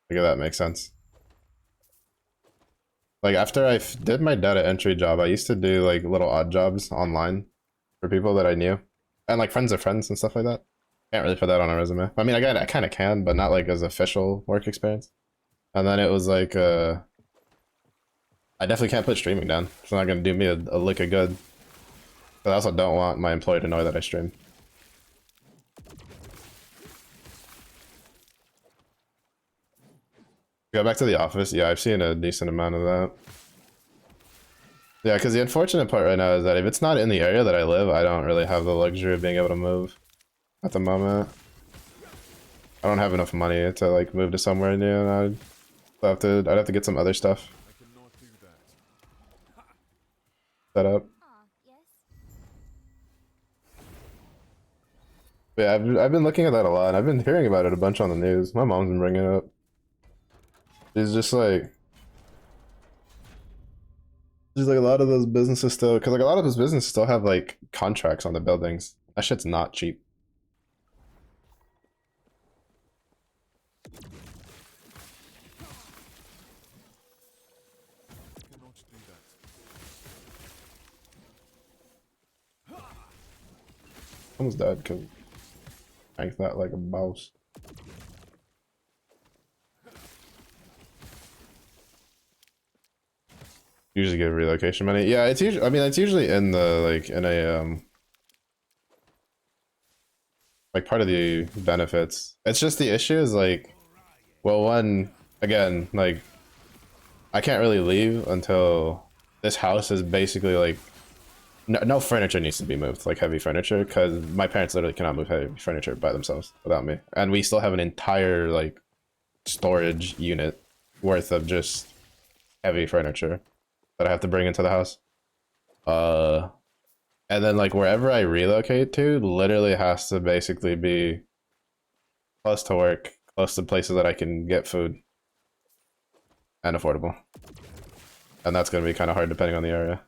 Like if that makes sense. Like after I did my data entry job, I used to do like little odd jobs online for people that I knew, and like friends of friends and stuff like that. Can't really put that on a resume. I mean, I kind of can, but not like as official work experience. And then it was like, I definitely can't put streaming down. It's not gonna do me a lick of good. But I also don't want my employer to know that I stream. Go back to the office. Yeah, I've seen a decent amount of that. Yeah, because the unfortunate part right now is that if it's not in the area that I live, I don't really have the luxury of being able to move at the moment. I don't have enough money to like move to somewhere new, and I'd have to get some other stuff I cannot do that. set up. Ah, yes. But yeah, I've been looking at that a lot, and I've been hearing about it a bunch on the news. My mom's been bringing it up. She's just like, a lot of those businesses still, because like a lot of those businesses still have like contracts on the buildings. That shit's not cheap. I cannot do that. Almost dead because I that like a mouse. Usually give relocation money. Yeah, it's usually. I mean, it's usually in the like in a like part of the benefits. It's just the issue is like, well, one again, like I can't really leave until this house is basically like no furniture needs to be moved, like heavy furniture, because my parents literally cannot move heavy furniture by themselves without me, and we still have an entire like storage unit worth of just heavy furniture that I have to bring into the house. And then like wherever I relocate to literally has to basically be close to work, close to places that I can get food and affordable. And that's going to be kind of hard depending on the area.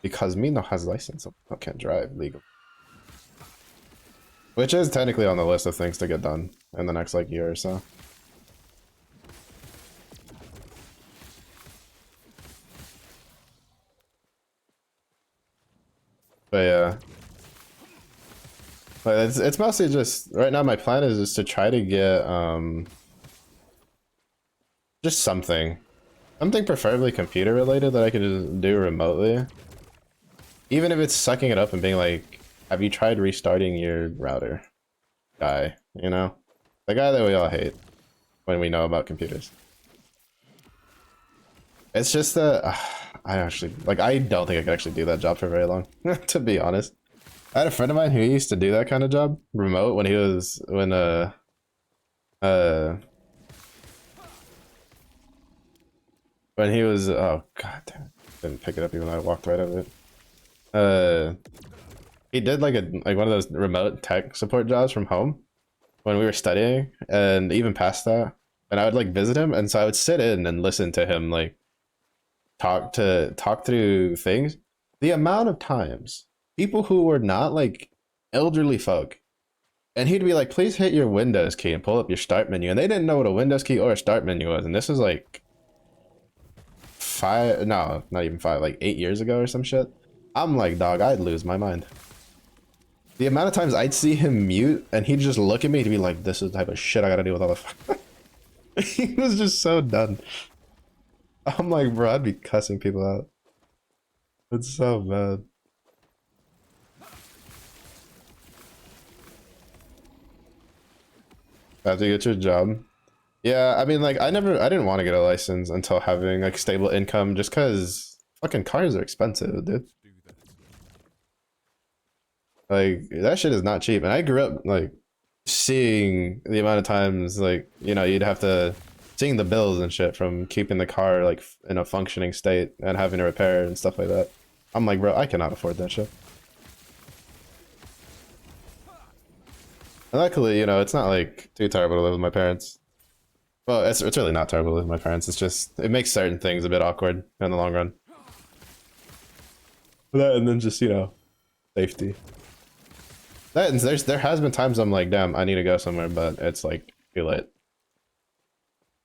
Because Mino has license, so I can't drive legal. Which is technically on the list of things to get done in the next like year or so. But yeah. But it's mostly just right now my plan is just to try to get just something. Something preferably computer related that I could just do remotely. Even if it's sucking it up and being like, have you tried restarting your router? Guy, you know? The guy that we all hate when we know about computers. It's just that I actually like I don't think I could actually do that job for very long, to be honest. I had a friend of mine who used to do that kind of job remote when he was uh when he was oh god damn it. Didn't pick it up even though I walked right over it. He did like one of those remote tech support jobs from home when we were studying and even past that. And I would like visit him and so I would sit in and listen to him like talk through things. The amount of times people who were not like elderly folk and he'd be like, please hit your Windows key and pull up your start menu. And they didn't know what a Windows key or a start menu was. And this was like no, not even 5, like 8 years ago or some shit. I'm like, dog, I'd lose my mind. The amount of times I'd see him mute and he'd just look at me to be like, this is the type of shit I gotta deal with all the He was just so done. I'm like, bro, I'd be cussing people out. It's so bad. After you get your job. Yeah, I mean, like, I didn't want to get a license until having, like, stable income just because fucking cars are expensive, dude. Do that. Like, that shit is not cheap. And I grew up, like, seeing the amount of times, like, you know, you'd have to, seeing the bills and shit from keeping the car, like, in a functioning state and having to repair it and stuff like that. I'm like, bro, I cannot afford that shit. And luckily, you know, it's not, like, too terrible to live with my parents. Well, it's really not terrible with my parents. It's just, it makes certain things a bit awkward in the long run. That and then just, you know, safety. That and there has been times I'm like, damn, I need to go somewhere, but it's like too late.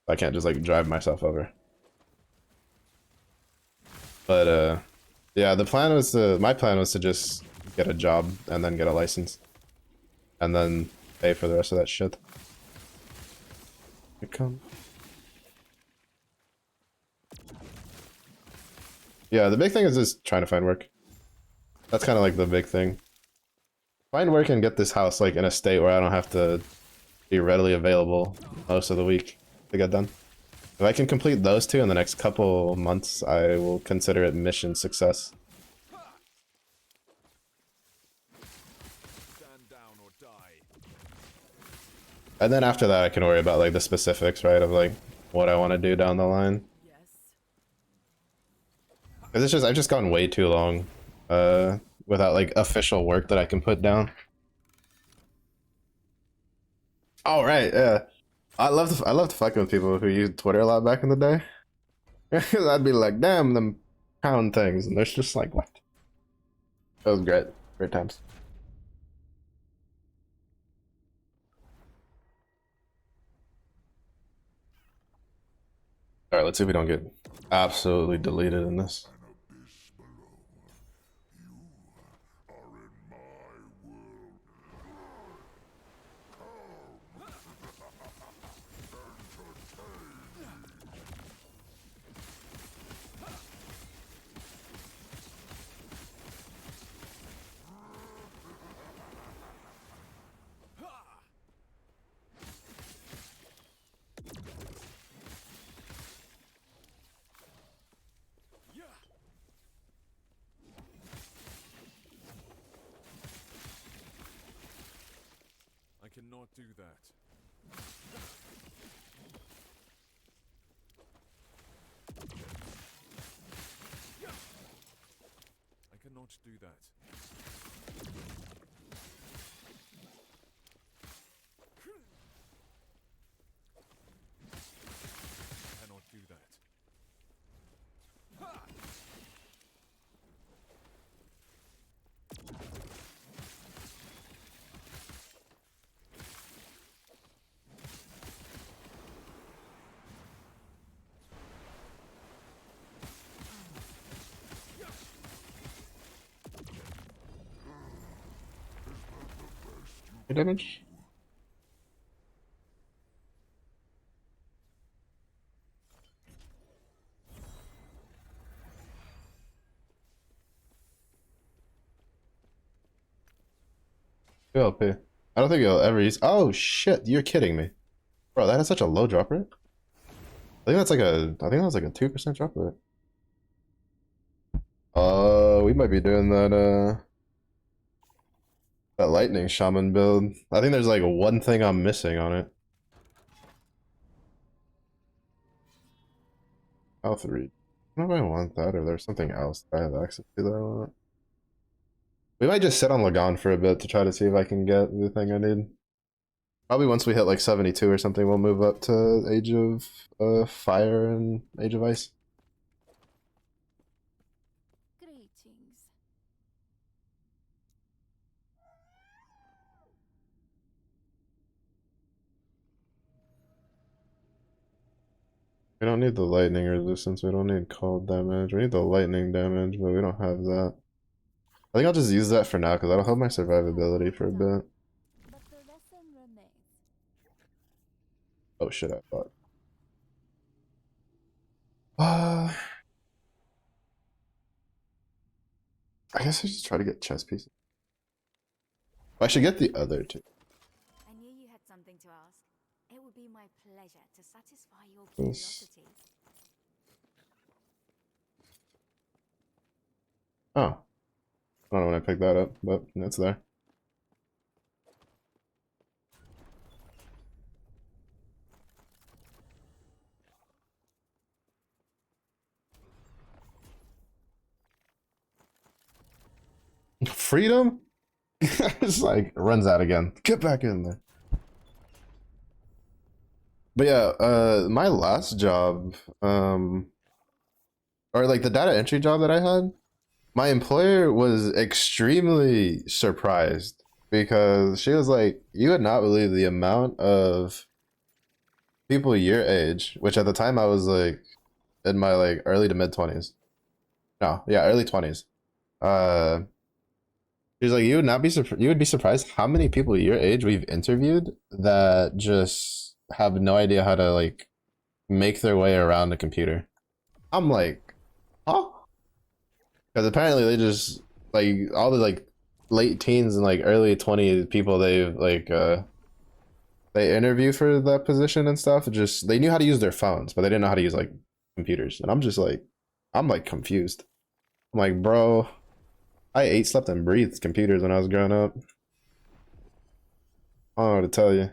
I can't just like drive myself over. But yeah, my plan was to just get a job and then get a license. And then pay for the rest of that shit. Here it comes. Yeah, the big thing is just trying to find work. That's kind of like the big thing. Find work and get this house like in a state where I don't have to be readily available most of the week to get done. If I can complete those two in the next couple months, I will consider it mission success. Stand down or die. And then after that, I can worry about like the specifics, right, of like what I want to do down the line. Yes. Because it's just I've just gone way too long without like official work that I can put down. All right, yeah. I loved fucking with people who used Twitter a lot back in the day. Because I'd be like, damn them pound things, and they're just like, what? That was great. Great times. Alright, let's see if we don't get absolutely deleted in this. I cannot do that. I cannot do that. I cannot do that. damage? LP. I don't think you'll ever use. Oh shit! You're kidding me, bro. That has such a low drop rate. I think that's like a. I think that's like a 2% drop rate. We might be doing that. That lightning shaman build. I think there's like one thing I'm missing on it. Health read. I don't know if I want that or there's something else that I have access to that I want. We might just sit on Lagan for a bit to try to see if I can get the thing I need. Probably once we hit like 72 or something, we'll move up to Age of Fire and Age of Ice. Greetings. We don't need the lightning resistance, we don't need cold damage. We need the lightning damage, but we don't have that. I think I'll just use that for now because that'll help my survivability for a bit. But the lesson remains. Oh shit, I thought. I guess I just try to get chess pieces. I should get the other two. I knew you had something to ask. It would be my pleasure to satisfy your Yes. curiosity. Oh. I don't know when I picked that up, but it's there. Freedom? It's like runs out again. Get back in there. But yeah, my last job, or like the data entry job that I had, my employer was extremely surprised because she was like, you would not believe the amount of people your age, which at the time I was like in my like early to mid 20s. No, yeah, early 20s. Uh She's like, you would be surprised how many people your age we've interviewed that just have no idea how to like make their way around a computer. I'm like, huh? Because apparently they just like all the like late teens and like early 20s people they've like they interview for that position and stuff. Just they knew how to use their phones, but they didn't know how to use like computers. And I'm just like, I'm like confused. I'm like, bro, I ate, slept, and breathed computers when I was growing up. I don't know what to tell you.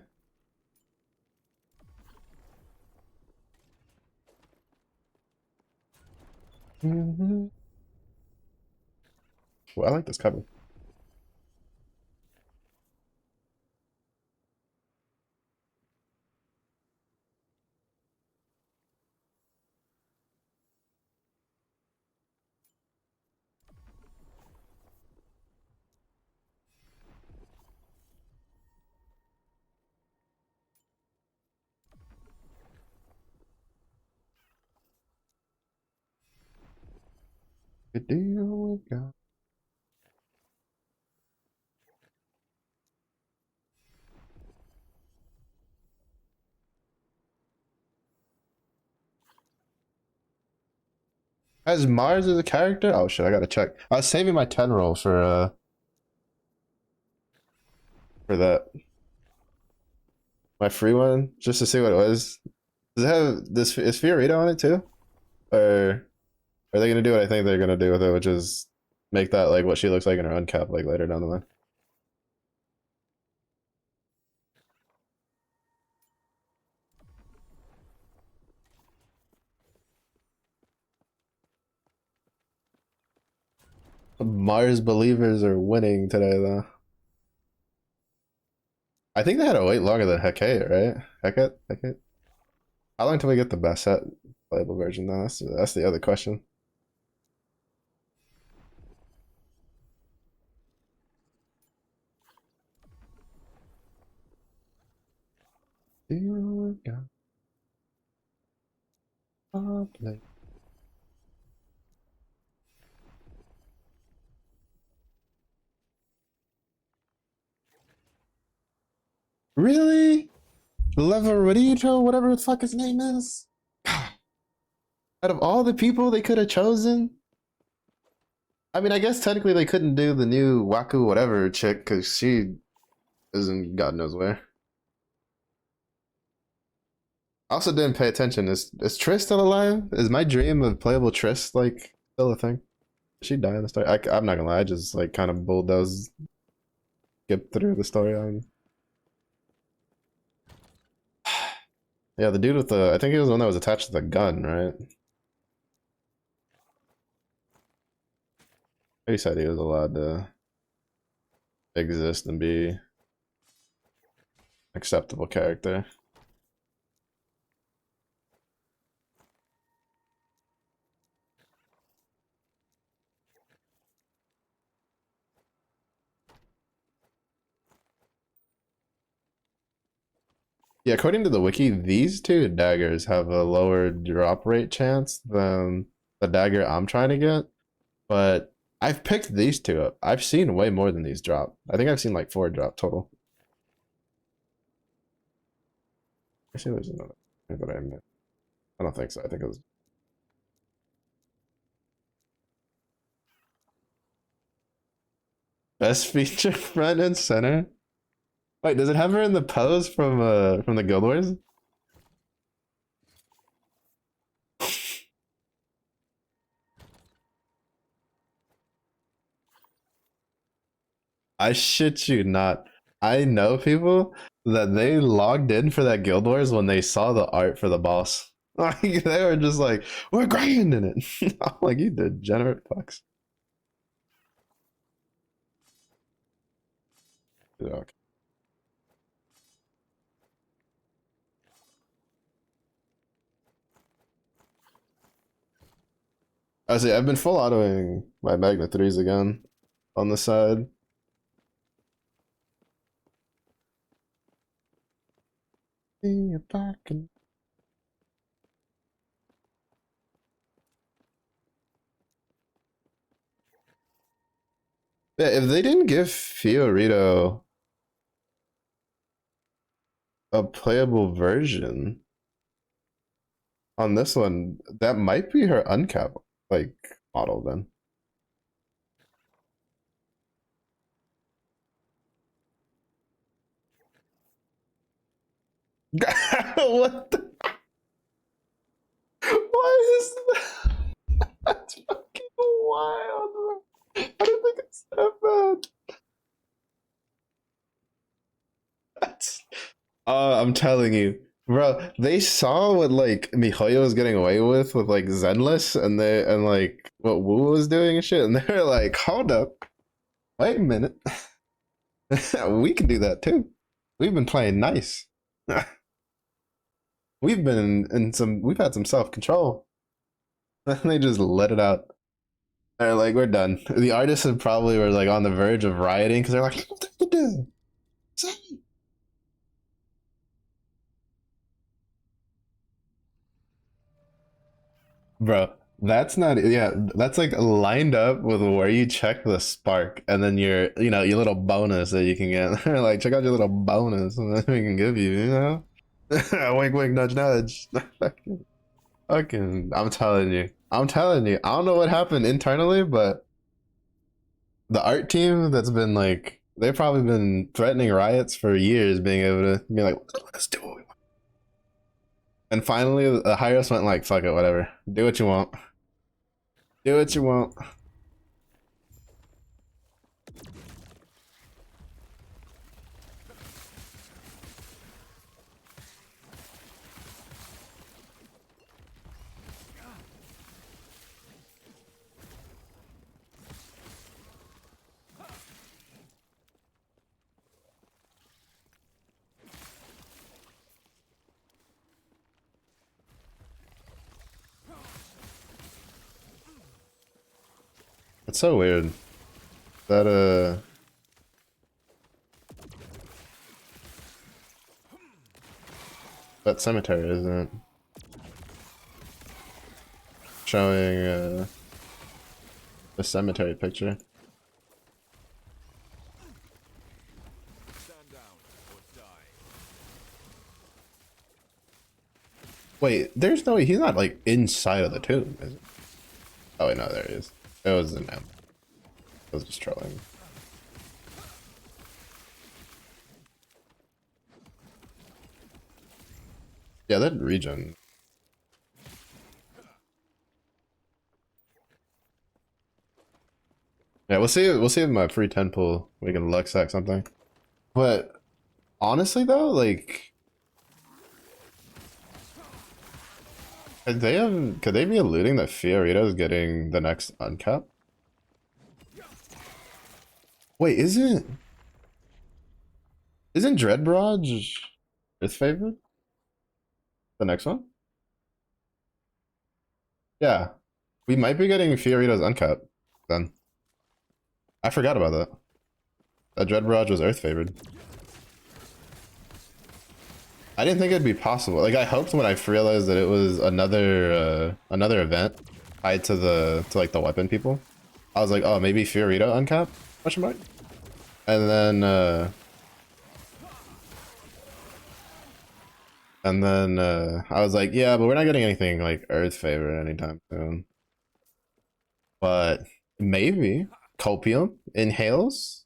Well, I like this cover. Good deal we got. As Mars as a character? Oh shit, I gotta check. I was saving my 10 roll for that. My free one, just to see what it was. Does it have this is Fiorito on it too? Or are they gonna do what I think they're gonna do with it, which is make that like what she looks like in her uncap like later down the line? Mars believers are winning today though. I think they had to wait longer than Hecate, right? Hecate? How long till we get the best set playable version though? That's the other question. You got a play. Really? Leverito, whatever the fuck his name is? Out of all the people they could have chosen? I mean, I guess technically they couldn't do the new Waku whatever chick because she isn't God knows where. I also didn't pay attention. Is Triss still alive? Is my dream of playable Triss like still a thing? Did she die in the story? I'm not gonna lie, I just like kind of bulldoze, skip through the storyline. Yeah, the dude with the, I think he was the one that was attached to the gun, right? He said he was allowed to exist and be acceptable character. Yeah, according to the wiki, these two daggers have a lower drop rate chance than the dagger I'm trying to get. But I've picked these two up. I've seen way more than these drop. I think I've seen like 4 drop total. Actually, there's another that I missed. I don't think so. I think it was. Best feature front and center. Wait, does it have her in the pose from the Guild Wars? I shit you not. I know people that they logged in for that Guild Wars when they saw the art for the boss. Like they were just like, we're grinding it. I'm like, you degenerate fucks. Okay. I see. I've been full autoing my Magna 3s again on the side. Yeah, if they didn't give Fiorito a playable version on this one, that might be her uncap like model then. What the? Why is that? That's fucking wild, bro. I don't think it's that bad. That's I'm telling you, bro. They saw what like Mihoyo was getting away with like Zenless and like what Wu was doing and shit, and they're like, hold up, wait a minute, we can do that too. We've been playing nice. We've been in some. We've had some self control. They just let it out. They're like, we're done. The artists have probably were like on the verge of rioting because they're like, bro, that's not, yeah, that's like lined up with where you check the spark and then your little bonus that you can get. They're like, check out your little bonus and then we can give you. Wink, wink, nudge, nudge. Fucking, I'm telling you. I'm telling you. I don't know what happened internally, but the art team that's been like, they've probably been threatening riots for years, being able to be like, let's do what we want. And finally, the higher went like, fuck it, whatever. Do what you want. Do what you want. It's so weird that that cemetery isn't showing the cemetery picture. Stand down or die. Wait, there's no way he's not like inside of the tomb, is it? Oh wait, no, there he is. It was an M. I was just trolling. Yeah, that regen. Yeah, we'll see. We'll see if my free 10 pull we can luck sack something. But honestly, though, like, could they be alluding that Fiorito's getting the next uncap? Wait, isn't Dreadbroj his favorite? The next one? Yeah, we might be getting Fiorito's uncap then. I forgot about that. That Dreadbroj was Earth favored. I didn't think it'd be possible. Like I hoped when I realized that it was another event tied to like the weapon people. I was like, oh, maybe Fiorito uncap? Question mark. And then I was like, yeah, but we're not getting anything like Earth favored anytime soon. But maybe Copium inhales.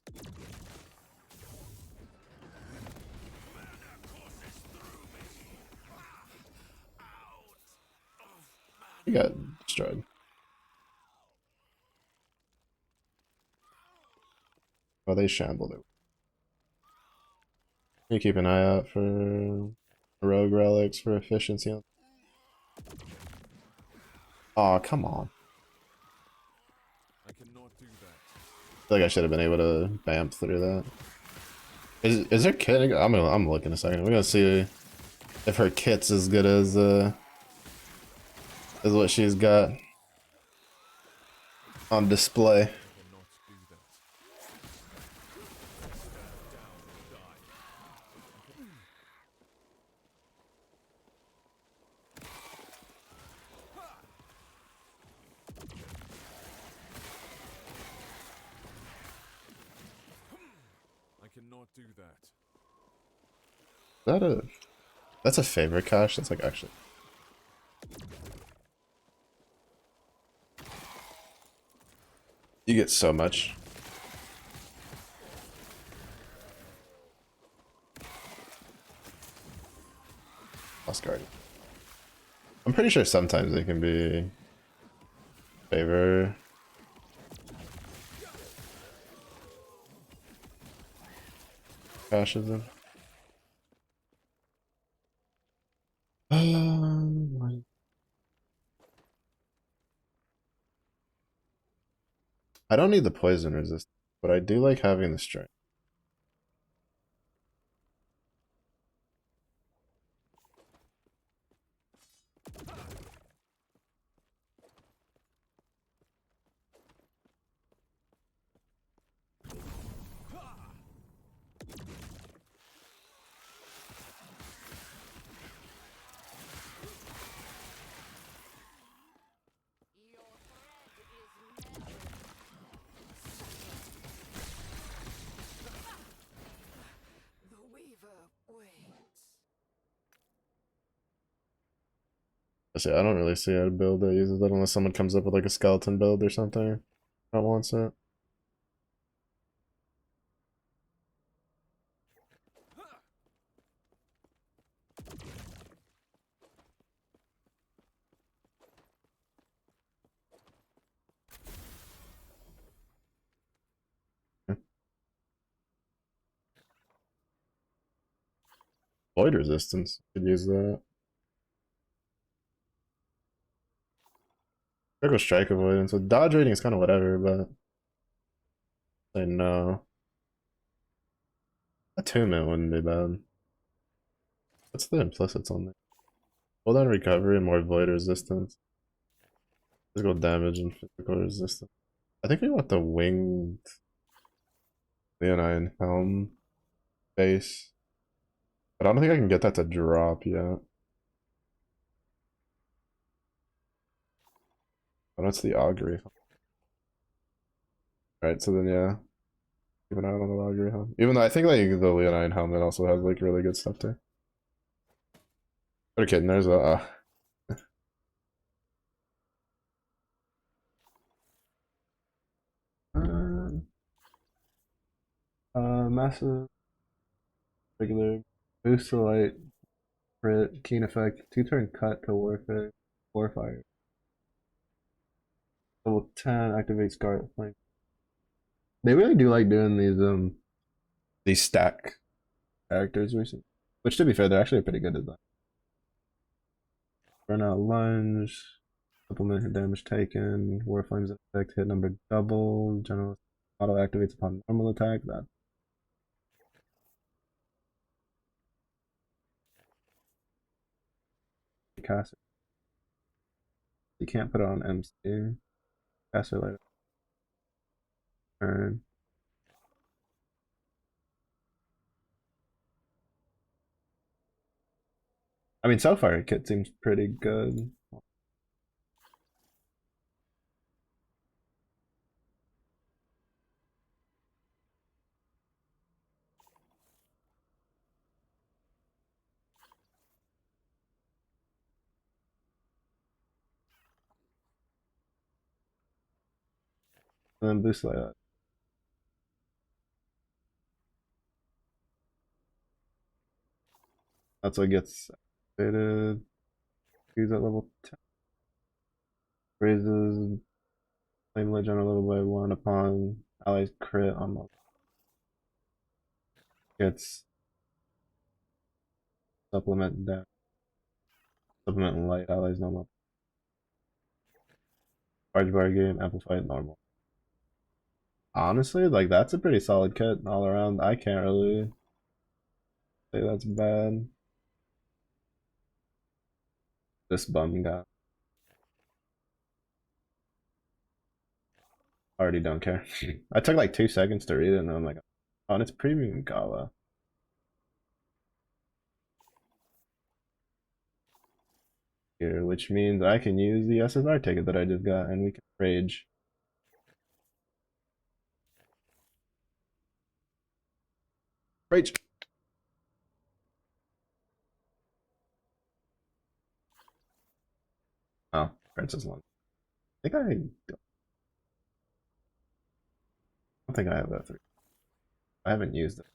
He got destroyed. Oh, they shambled it. You keep an eye out for rogue relics for efficiency. Oh, come on. I cannot do that. I feel like I should have been able to bamf through that. Is there kit? I'm looking a second. We're gonna see if her kit's as good as what she's got on display. I cannot do that. I cannot do that. That's a favorite cache? That's like actually. You get so much. Lost Guardian. I'm pretty sure sometimes they can be favor. Caches in. I don't need the poison resist, but I do like having the strength. The Weaver waits. I see, I don't really see a build that uses it unless someone comes up with like a skeleton build or something that wants it. Void resistance, could use that. Critical strike avoidance. With dodge rating is kind of whatever, but I know. Attunement wouldn't be bad. What's the implicits on there? Hold on recovery and more void resistance. Physical damage and physical resistance. I think we want the winged Leonine helm base. But I don't think I can get that to drop yet. Oh, that's the augury. Alright, so then yeah. Keep an eye on the augury helm. Even though I think like the Leonine helmet also has like really good stuff too. Better kidding, there's a Massive, regular, boost to light, crit, keen effect, 2-turn cut to warfare, warfire. Level 10 activates Scarlet Flame. They really do like doing these stack characters recently. Which to be fair, they're actually pretty good at that. Burn out lunge, supplement hit damage taken, Warflame's effect hit number double, general auto activates upon normal attack. That caster. You can't put it on MC. Caster later. Turn. I mean, so far, her kit seems pretty good. And then boost like that. That's what gets activated. Use at level 10. Raises flame legend a little by 1 upon allies crit on the gets supplement down. Supplement light allies normal. Charge bar game, amplified normal. Honestly, like that's a pretty solid kit all around. I can't really say that's bad. This bum guy. Already don't care. I took like 2 seconds to read it and I'm like, oh, and it's premium Gala. Here, which means I can use the SSR ticket that I just got and we can rage. Rage! Oh, Princess Long. I think I don't think I have that 3. I haven't used it.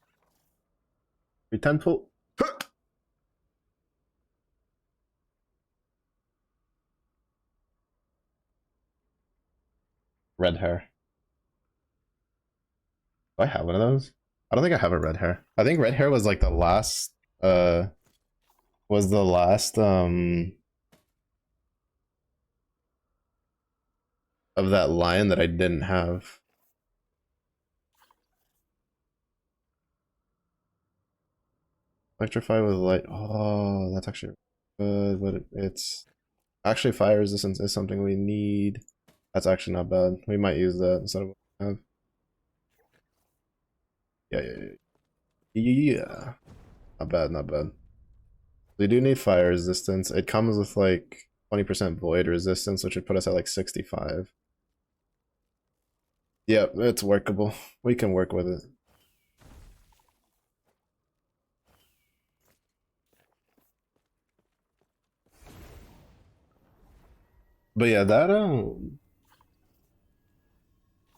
310 pull. Red hair. Do I have one of those? I don't think I have a red hair. I think red hair was like the last was the last of that line that I didn't have. Electrify with light. Oh, that's actually good, but it's actually fire resistance is something we need. That's actually not bad. We might use that instead of what we have. Yeah. Not bad, not bad. We do need fire resistance. It comes with like 20% void resistance, which would put us at like 65. Yep, it's workable. We can work with it. But yeah, that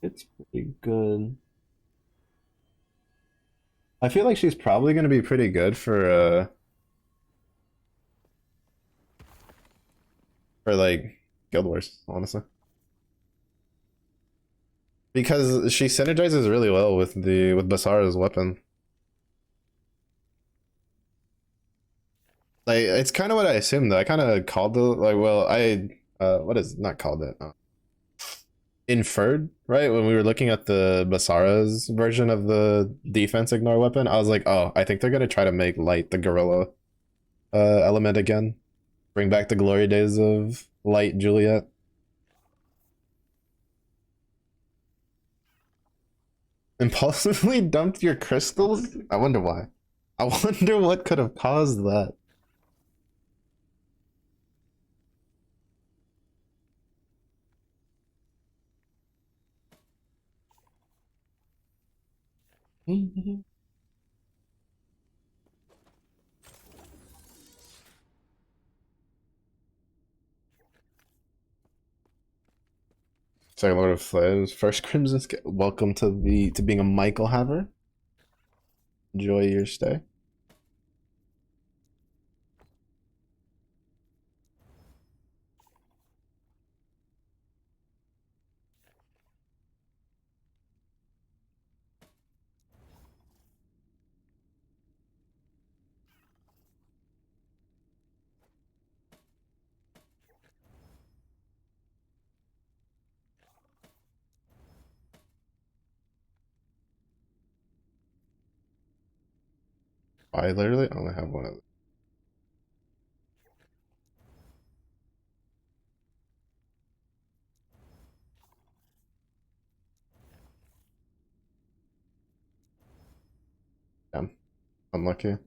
it's pretty good. I feel like she's probably gonna be pretty good for like Guild Wars, honestly. Because she synergizes really well with Basara's weapon. Like it's kind of what I assumed. I kind of called the like. Well, I what is not called it? Inferred, right? When we were looking at the Basara's version of the defense ignore weapon, I was like, oh, I think they're gonna try to make light the gorilla element again. Bring back the glory days of light Juliet. Impulsively dumped your crystals? I wonder why. I wonder what could have caused that. Second Lord of Flames, first Crimson Welcome to being a Michael Haver. Enjoy your stay. I literally only have one of them. Damn, unlucky. I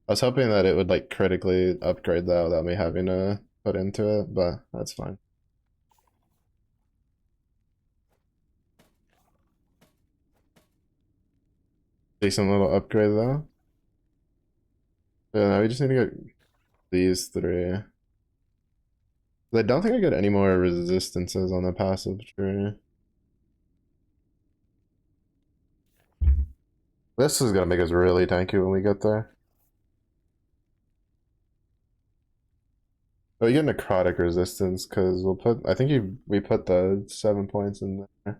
was hoping that it would like critically upgrade that without me having to put into it, but that's fine. Decent little upgrade though. Yeah, now we just need to get these three. I don't think I get any more resistances on the passive tree. This is gonna make us really tanky when we get there. Oh, you get necrotic resistance because we'll put. I think we put the 7 points in there.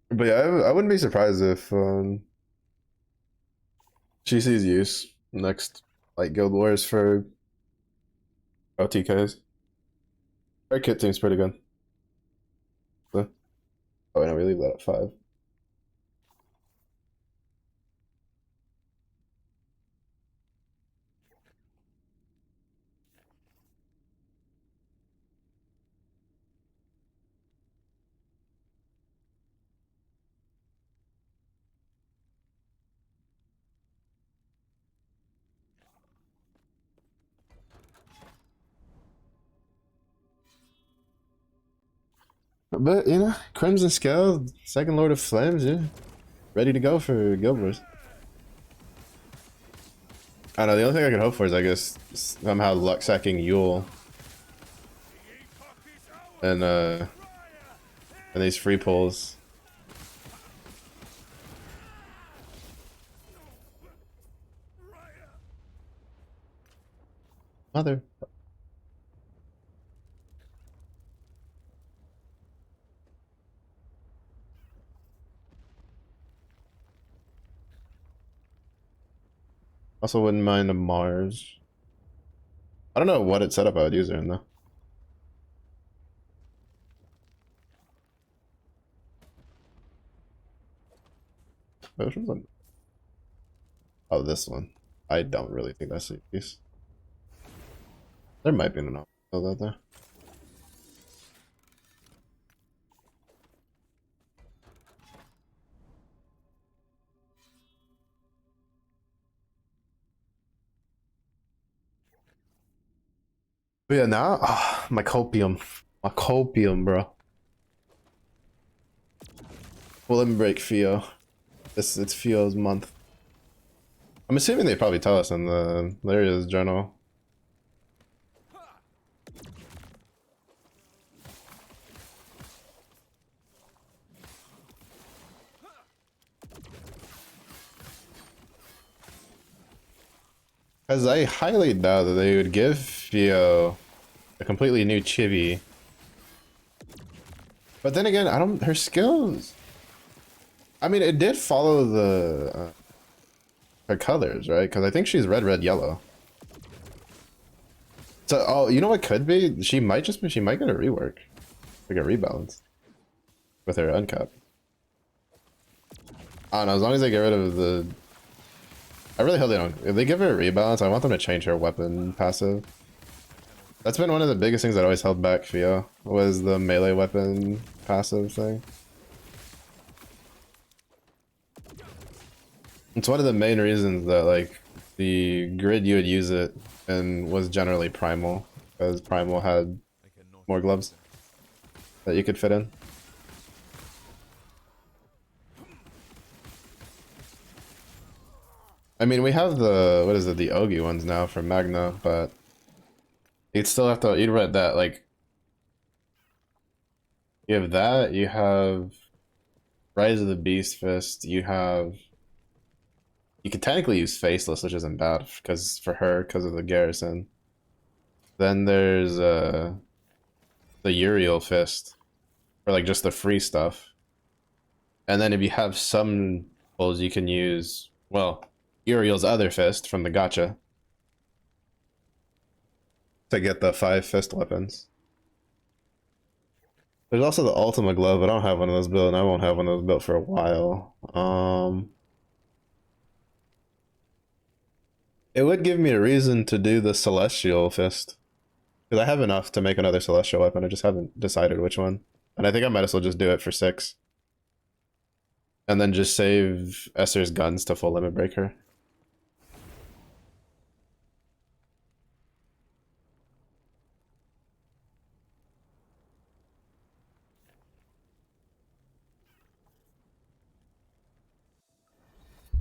But yeah, I wouldn't be surprised if she sees use next like Guild Wars for OTKs. Our kit seems pretty good. So, oh, no, we leave that at 5. But you know, Crimson Scale, second Lord of Flames, yeah, ready to go for Guild Wars. I don't know. The only thing I could hope for is, I guess, somehow luck sacking Yule and these free pulls. Mother. Also wouldn't mind a Mars. I don't know what it setup I would use her in though. Which one's on? Oh, this one. I don't really think that's a use. There might be an option of that there. But yeah, now, my copium. My copium, bro. We'll let me break Fio. It's Fio's month. I'm assuming they probably tell us in the Lyria's journal. Because I highly doubt that they would give Fio a completely new chibi. But then again, I don't. Her skills. I mean, it did follow the her colors, right? Because I think she's red, red, yellow. So, oh, you know what could be? She might just be. She might get a rework, like a rebalance, with her uncap. I don't know. As long as they get rid of the. I really hope they don't. If they give her a rebalance, I want them to change her weapon passive. That's been one of the biggest things that always held back Fio, was the melee weapon passive thing. It's one of the main reasons that like the grid you would use it and was generally primal, because primal had more gloves that you could fit in. I mean, we have the, what is it, the Ogi ones now from Magna, but you'd still have to, you'd read that, like, you have that, you have Rise of the Beast Fist, you have. You can technically use Faceless, which isn't bad because for her, because of the garrison. Then there's the Uriel Fist, or like just the free stuff. And then if you have some pulls, you can use, well, Uriel's other fist from the gacha to get the 5 fist weapons. There's also the Ultima Glove, but I don't have one of those built, and I won't have one of those built for a while. It would give me a reason to do the Celestial Fist. Because I have enough to make another Celestial weapon, I just haven't decided which one. And I think I might as well just do it for 6. And then just save Esser's guns to full limit break her.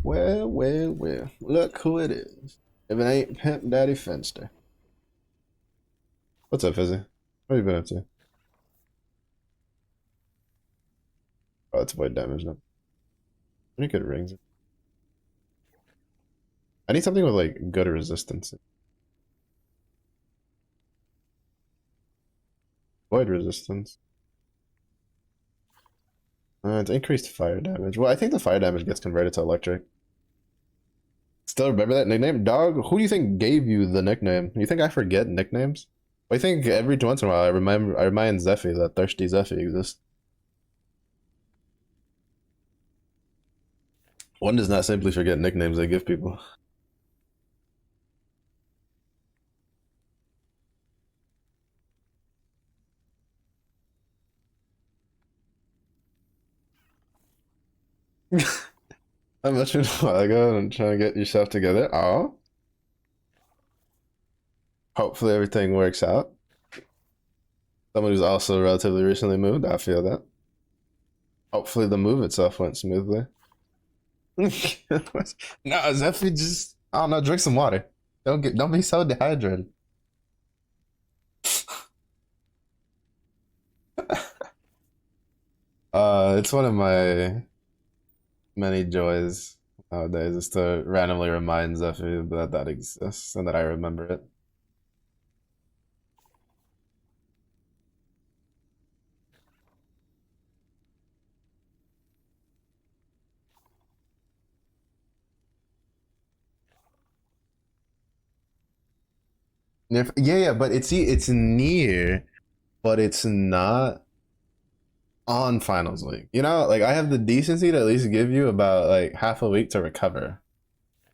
Well, well, well. Look who it is. If it ain't Pimp Daddy Finster. What's up, Fizzy? What have you been up to? Oh, it's void damage now. Any good rings? I need something with like good resistance. Void resistance. It's increased fire damage. Well, I think the fire damage gets converted to electric. Still remember that nickname? Dog, who do you think gave you the nickname? You think I forget nicknames? I think every once in a while I remind Zephy that Thirsty Zephy exists. One does not simply forget nicknames they give people. I mentioned a while ago and trying to get yourself together. Oh. Hopefully everything works out. Someone who's also relatively recently moved, I feel that. Hopefully the move itself went smoothly. No, Zephy just, I don't know, drink some water. Don't be so dehydrated. It's one of my many joys nowadays is to randomly remind Zephy that that exists and that I remember it. Yeah, but it's near, but it's not on finals week. You know, like I have the decency to at least give you about like half a week to recover.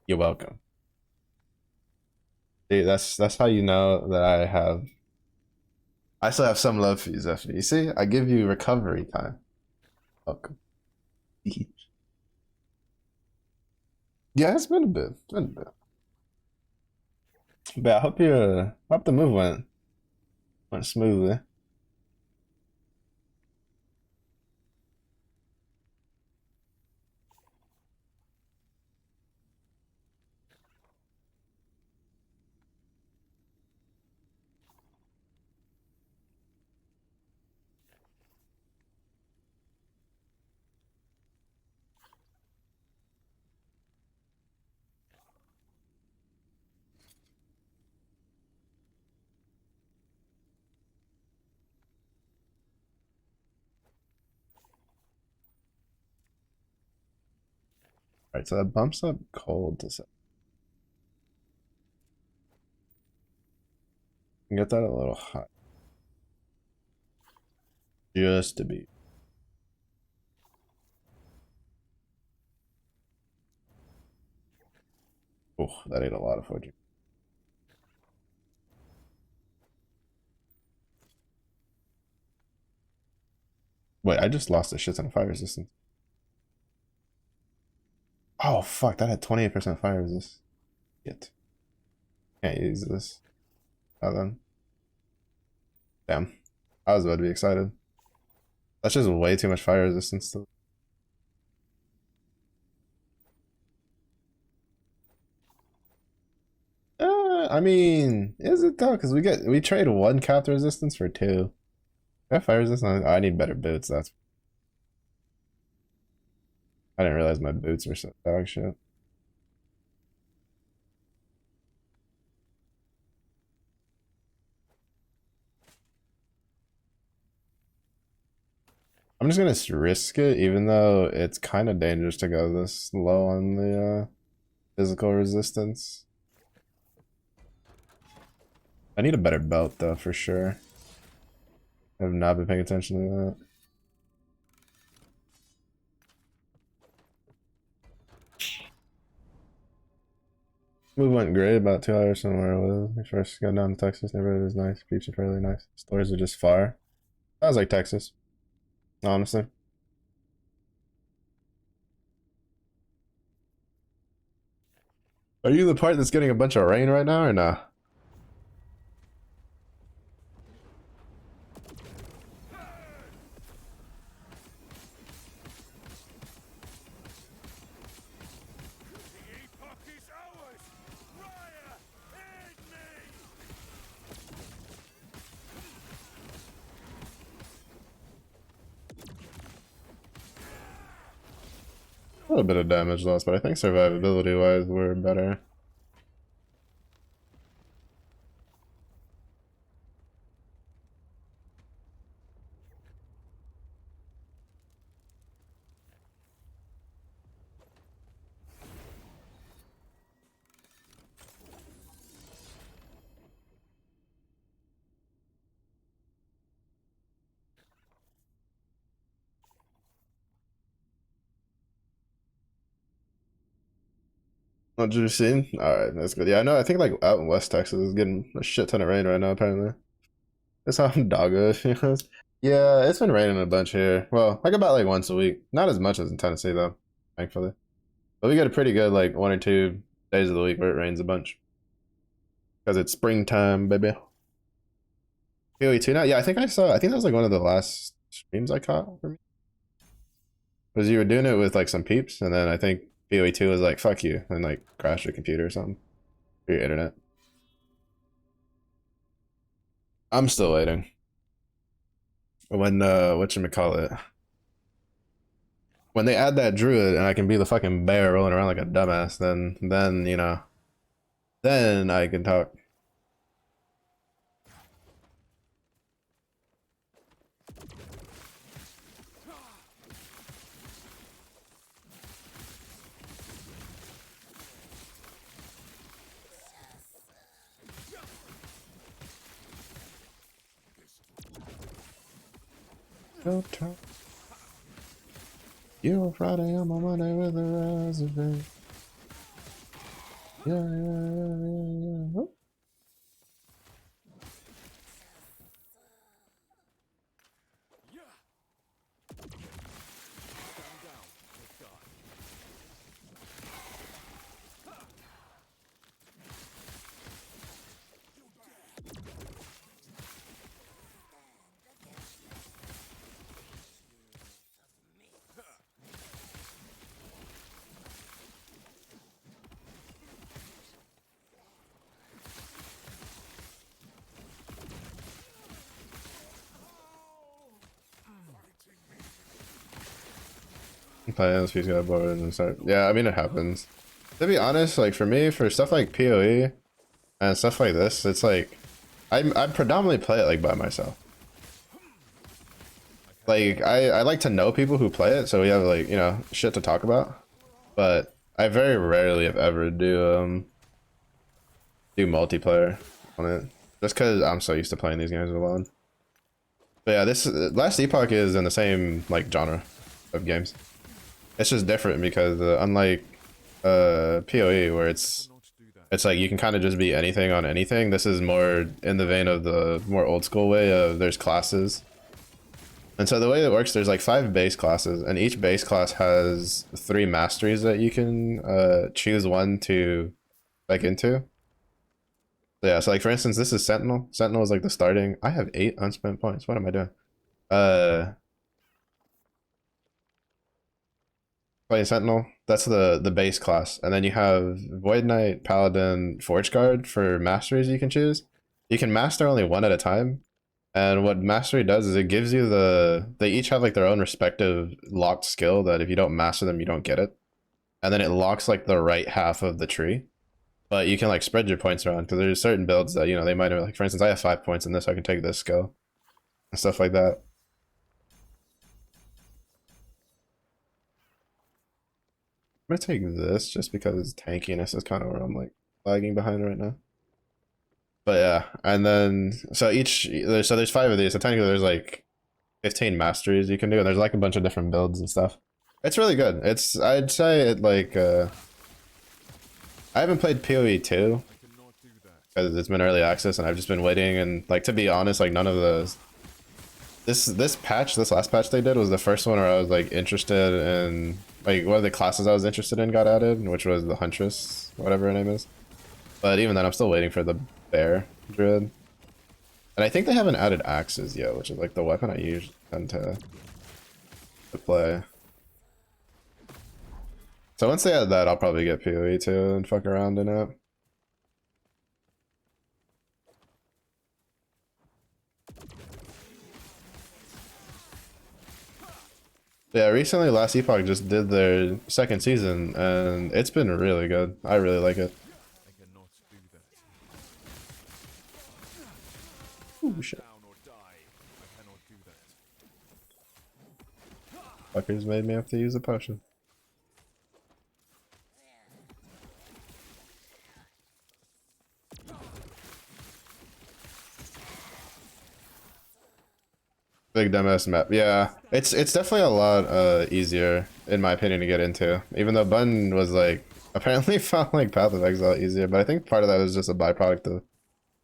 You're welcome. See, that's how you know that I still have some love for you, Zephy. You see, I give you recovery time. Welcome. Yeah, it's been a bit. It's been a bit. But I hope the move went smoothly. Alright, so that bumps up cold to set. Get that a little hot. Just to be. Oh, that ate a lot of fortune. Wait, I just lost a shit ton of fire resistance. Oh fuck, that had 28% fire resist. Shit. Can't use this. Oh then. Damn. I was about to be excited. That's just way too much fire resistance still. I mean, is it though? Because we trade 1 cap resistance for 2. I have fire resistance. I need better boots. That's I didn't realize my boots were so dog shit. I'm just gonna risk it, even though it's kind of dangerous to go this low on the physical resistance. I need a better belt though, for sure. I have not been paying attention to that. Move went great about 2 hours somewhere. We first got down to Texas. Neighborhood is nice. Beach are fairly nice. Stores are just far. I was like Texas, honestly. Are you the part that's getting a bunch of rain right now or nah? The epoch is ours! Raya, aid me! A little bit of damage loss, but I think survivability wise we're better. What you seen? Alright, that's good. Yeah, I know. I think like out in West Texas is getting a shit ton of rain right now, apparently. That's how doggo feels. Yeah, it's been raining a bunch here. Well, like about like once a week. Not as much as in Tennessee though, thankfully. But we get a pretty good like 1 or 2 days of the week where it rains a bunch. Because it's springtime, baby. PoE2 now? Yeah, I think that was like one of the last streams I caught for me. Because you were doing it with like some peeps, and then I think PoE2 was like, fuck you, and like crashed your computer or something. Or your internet. I'm still waiting. When whatchamacallit? When they add that druid and I can be the fucking bear rolling around like a dumbass, then you know, then I can talk. Go talk. You're Friday, I'm on Monday with a reservation. Yeah. Oh. Yeah! Stand down or die. Plans, he's got bored and start. Yeah, I mean it happens. To be honest, like for me, for stuff like PoE and stuff like this, it's like I predominantly play it like by myself. Like I like to know people who play it, so we have like, you know, shit to talk about. But I very rarely, if ever, do multiplayer on it, just because I'm so used to playing these games alone. But yeah, this last epoch is in the same like genre of games. It's just different because unlike PoE where it's like you can kind of just be anything on anything, this is more in the vein of the more old school way of there's classes. And so the way it works, there's like 5 base classes, and each base class has 3 masteries that you can choose one to spec into. So yeah, so like for instance, this is Sentinel. Sentinel is like the starting. I have 8 unspent points. What am I doing? Playing Sentinel, that's the base class. And then you have Void Knight, Paladin, Forge Guard for masteries you can choose. You can master only one at a time. And what mastery does is it gives you they each have like their own respective locked skill that if you don't master them, you don't get it. And then it locks like the right half of the tree. But you can like spread your points around because there's certain builds that, you know, they might have, like, for instance, I have 5 points in this, so I can take this skill and stuff like that. I'm gonna take this just because tankiness is kind of where I'm like lagging behind right now. But yeah, and then so there's 5 of these. So technically there's like 15 masteries you can do, and there's like a bunch of different builds and stuff. It's really good. I'd say it like I haven't played PoE 2 I cannot do that. because it's been early access, and I've just been waiting. And like, to be honest, like none of the this last patch they did was the first one where I was like interested in, like, one of the classes I was interested in got added, which was the Huntress, whatever her name is. But even then, I'm still waiting for the Bear Druid. And I think they haven't added axes yet, which is like the weapon I usually tend to play. So once they add that, I'll probably get PoE 2 and fuck around in it. Yeah, recently Last Epoch just did their 2nd season, and it's been really good. I really like it. I cannot do that. Ooh, shit. Down or die. I cannot do that. Fuckers made me have to use a potion. Big dumbass map. Yeah, it's definitely a lot easier in my opinion to get into. Even though Bun was like apparently found like Path of Exile easier, but I think part of that is just a byproduct of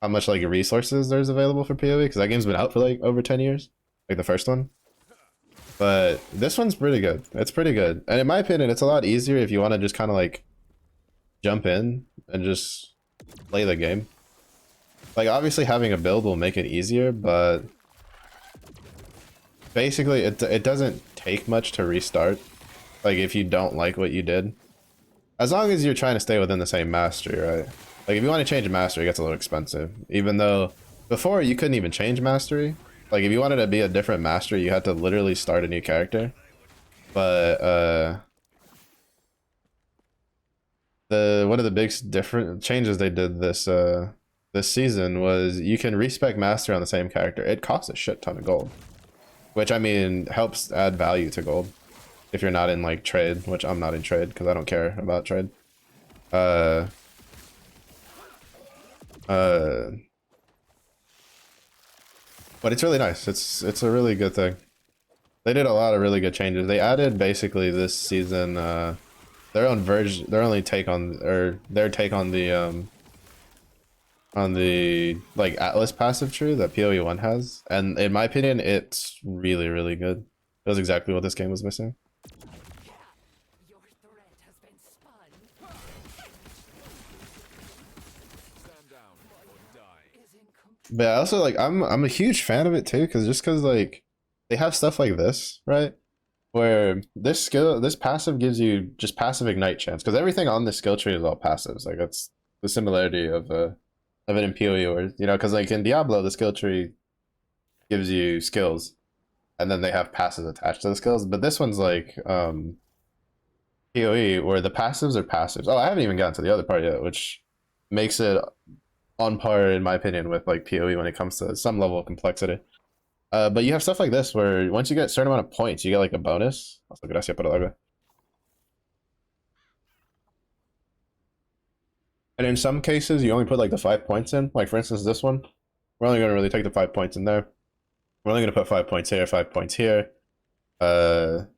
how much like resources there's available for PoE, because that game's been out for like over 10 years, like the first one. But this one's pretty good. It's pretty good, and in my opinion, it's a lot easier if you want to just kind of like jump in and just play the game. Like, obviously having a build will make it easier, but basically it doesn't take much to restart, like if you don't like what you did, as long as you're trying to stay within the same mastery, right? Like if you want to change a mastery, it gets a little expensive, even though before you couldn't even change mastery. Like if you wanted to be a different mastery, you had to literally start a new character. But one of the big different changes they did this season was you can respec mastery on the same character. It costs a shit ton of gold, which, I mean, helps add value to gold if you're not in like trade, which I'm not in trade because I don't care about trade. But it's really nice. It's a really good thing. They did a lot of really good changes. They added basically this season their own version, their take on the like Atlas passive tree that PoE 1 has, and in my opinion, it's really, really good. It was exactly what this game was missing. Your threat has been spun. Stand down or die. Is incomplete. But I also like I'm a huge fan of it too, because like they have stuff like this, right? Where this passive gives you just passive ignite chance, because everything on this skill tree is all passives. Like that's the similarity of it in PoE, or, you know, because like in Diablo the skill tree gives you skills, and then they have passives attached to the skills. But this one's like PoE, where the passives are passives. Oh, I haven't even gotten to the other part yet, which makes it on par, in my opinion, with like PoE when it comes to some level of complexity. But you have stuff like this where once you get a certain amount of points, you get like a bonus. Also, gracias por el agua. And in some cases, you only put like the 5 points in. Like for instance, this one, we're only going to really take the 5 points in there. We're only going to put 5 points here, 5 points here. Put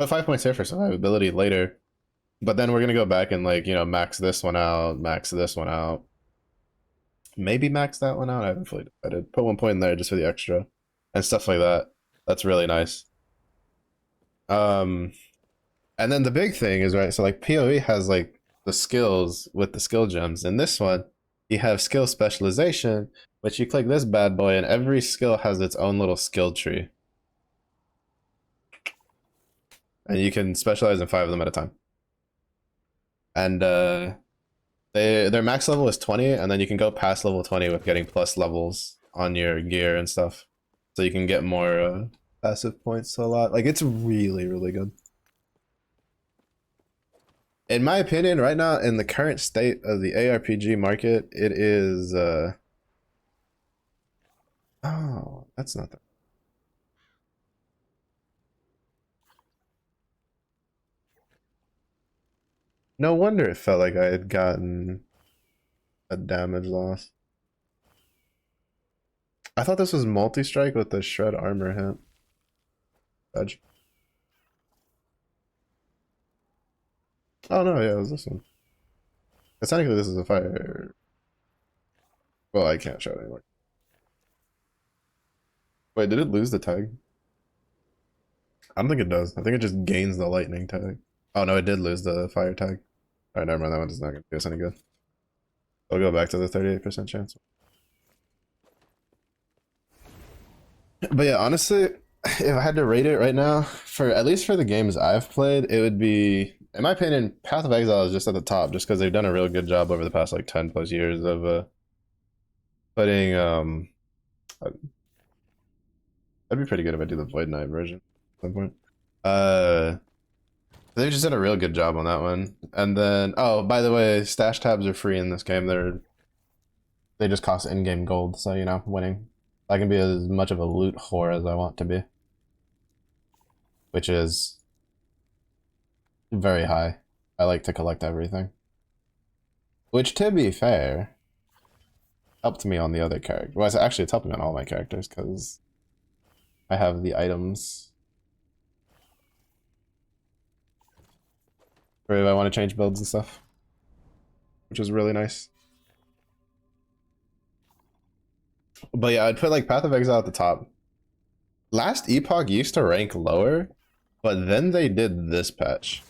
5 points here for survivability later. But then we're going to go back and, like, you know, max this one out, max this one out. Maybe max that one out. I haven't fully decided. Put 1 point in there just for the extra and stuff like that. That's really nice. And then the big thing is, right, so like PoE has like the skills with the skill gems. In this one, you have skill specialization, which you click this bad boy and every skill has its own little skill tree. And you can specialize in 5 of them at a time. And their max level is 20, and then you can go past level 20 with getting plus levels on your gear and stuff, so you can get more passive points a lot. Like it's really really good. In my opinion, right now in the current state of the ARPG market, it is oh, that's not that. No wonder it felt like I had gotten a damage loss. I thought this was multi-strike with the shred armor hit. Fudge. Oh no, yeah, it was this one. Technically this is a fire. Well, I can't show it anymore. Wait, did it lose the tag? I don't think it does. I think it just gains the lightning tag. Oh no, it did lose the fire tag. Alright, never mind, that one's not gonna do us any good. I'll go back to the 38% chance. But yeah, honestly, if I had to rate it right now, for at least for the games I've played, it would be, in my opinion, Path of Exile is just at the top, just because they've done a real good job over the past like 10 plus years of putting that'd be pretty good if I do the Void Knight version at some point. They just did a real good job on that one. And then, oh, by the way, stash tabs are free in this game. They just cost in-game gold, so you know, winning. I can be as much of a loot whore as I want to be, which is very high. I like to collect everything, which, to be fair, helped me on the other character. Well, actually, it's helping me on all my characters because I have the items for if I want to change builds and stuff, which is really nice. But yeah, I'd put like Path of Exile at the top. Last Epoch used to rank lower, but then they did this patch.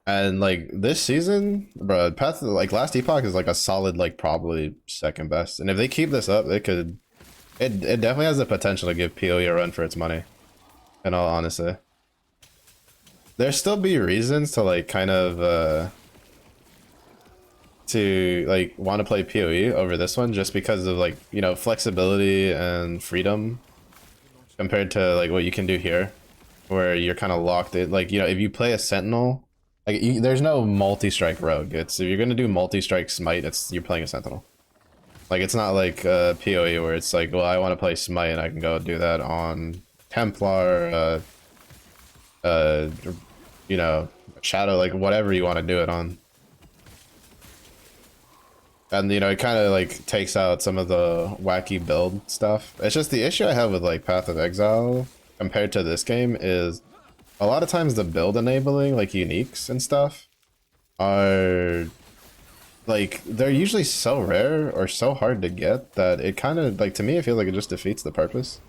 And like this season, bro, Path like Last Epoch is like a solid like probably second best. And if they keep this up, they could it definitely has the potential to give PoE a run for its money. In all honesty. There still be reasons to like kind of to like want to play PoE over this one just because of like, you know, flexibility and freedom compared to like what you can do here where you're kind of locked in. Like, you know, if you play a sentinel, like there's no multi-strike rogue. It's if you're gonna do multi-strike smite, it's you're playing a sentinel. Like it's not like PoE where it's like, well, I want to play smite and I can go do that on Templar, you know, Shadow, like whatever you want to do it on. And, you know, it kind of like takes out some of the wacky build stuff. It's just the issue I have with like Path of Exile compared to this game is a lot of times the build enabling, like uniques and stuff, are like, they're usually so rare or so hard to get that it kind of, like, to me, it feels like it just defeats the purpose.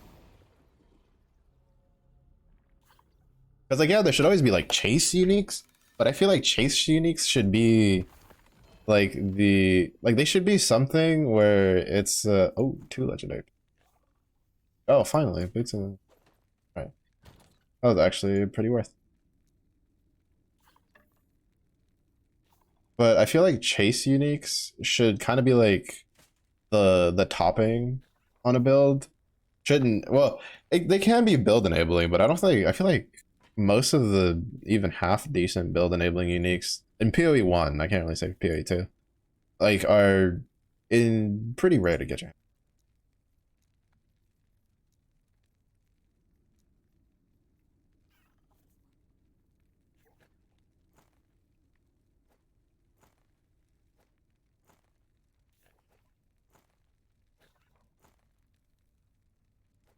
Because, like, yeah, there should always be, like, chase uniques, but I feel like chase uniques should be, like, they should be something where it's, oh, 2 legendary. Oh, finally, boots in. Right. That was actually pretty worth. But I feel like chase uniques should kind of be like the topping on a build. Shouldn't, well, they can be build enabling, but I don't think, I feel like most of the even half decent build enabling uniques in PoE 1, I can't really say PoE 2, like are in pretty rare to get you.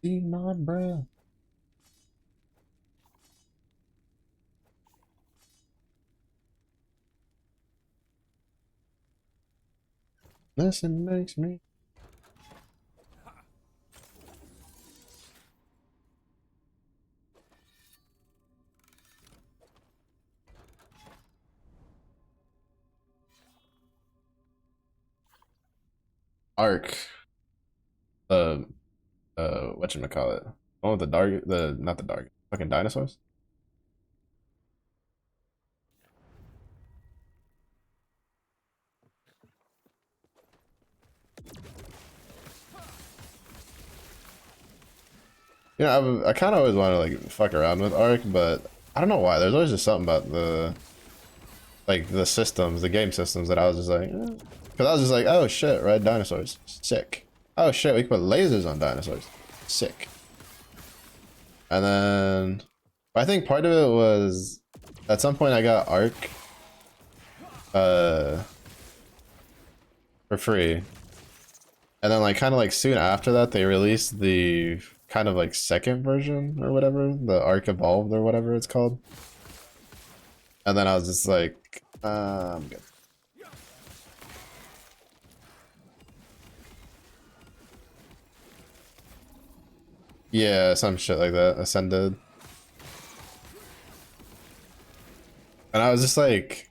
Demon, bro. Listen makes me. Arc. Uh, whatchamacallit? One with the dark, not the dark, fucking dinosaurs? You know, I kind of always want to like fuck around with Ark, but I don't know why. There's always just something about the systems, the game systems that I was just like, because I was just like, oh shit, red dinosaurs, sick. Oh shit, we can put lasers on dinosaurs, sick. And then I think part of it was at some point I got Ark for free. And then like kind of like soon after that they released the kind of like second version or whatever, the Ark Evolved or whatever it's called. And then I was just like, I'm good. Yeah, some shit like that, Ascended. And I was just like,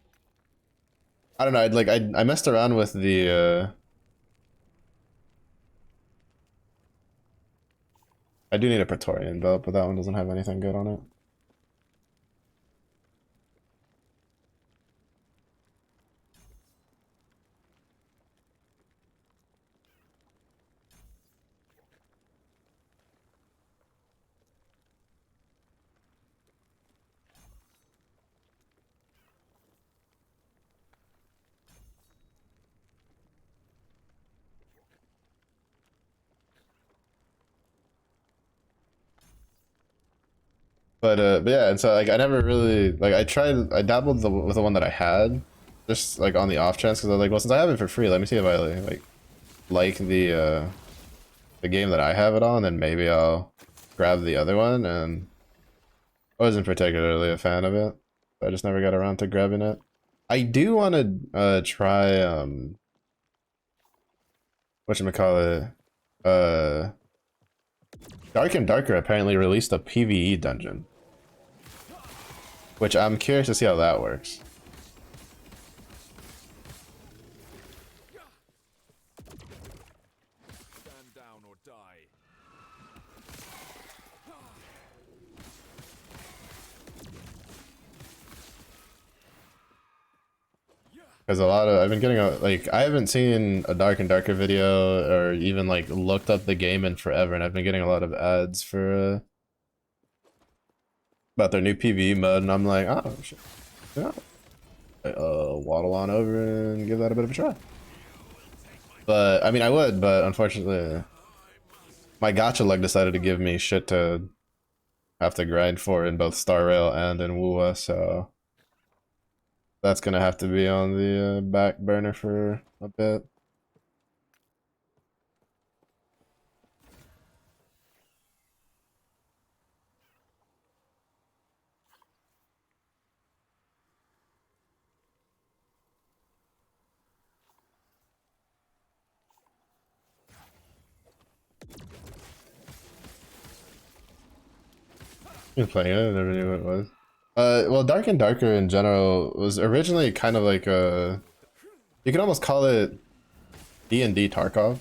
I don't know, I messed around with the I do need a Praetorian belt, but that one doesn't have anything good on it. But yeah, and so like I never really like I dabbled with the one that I had, just like on the off chance because I was like, well, since I have it for free, let me see if I like the game that I have it on, and maybe I'll grab the other one. And I wasn't particularly a fan of it, so I just never got around to grabbing it. I do want to try whatchamacallit, Dark and Darker apparently released a PvE dungeon, which I'm curious to see how that works. Stand down or die. Because I've been getting like, I haven't seen a Dark and Darker video or even like looked up the game in forever, and I've been getting a lot of ads for about their new PvE mode, and I'm like, oh shit, yeah, waddle on over and give that a bit of a try. But I mean, I would, but unfortunately, my gacha luck decided to give me shit to have to grind for in both Star Rail and in WUA, so that's gonna have to be on the back burner for a bit. Been playing it, I never knew what it was. Well, Dark and Darker in general was originally kind of like a, you could almost call it D&D Tarkov.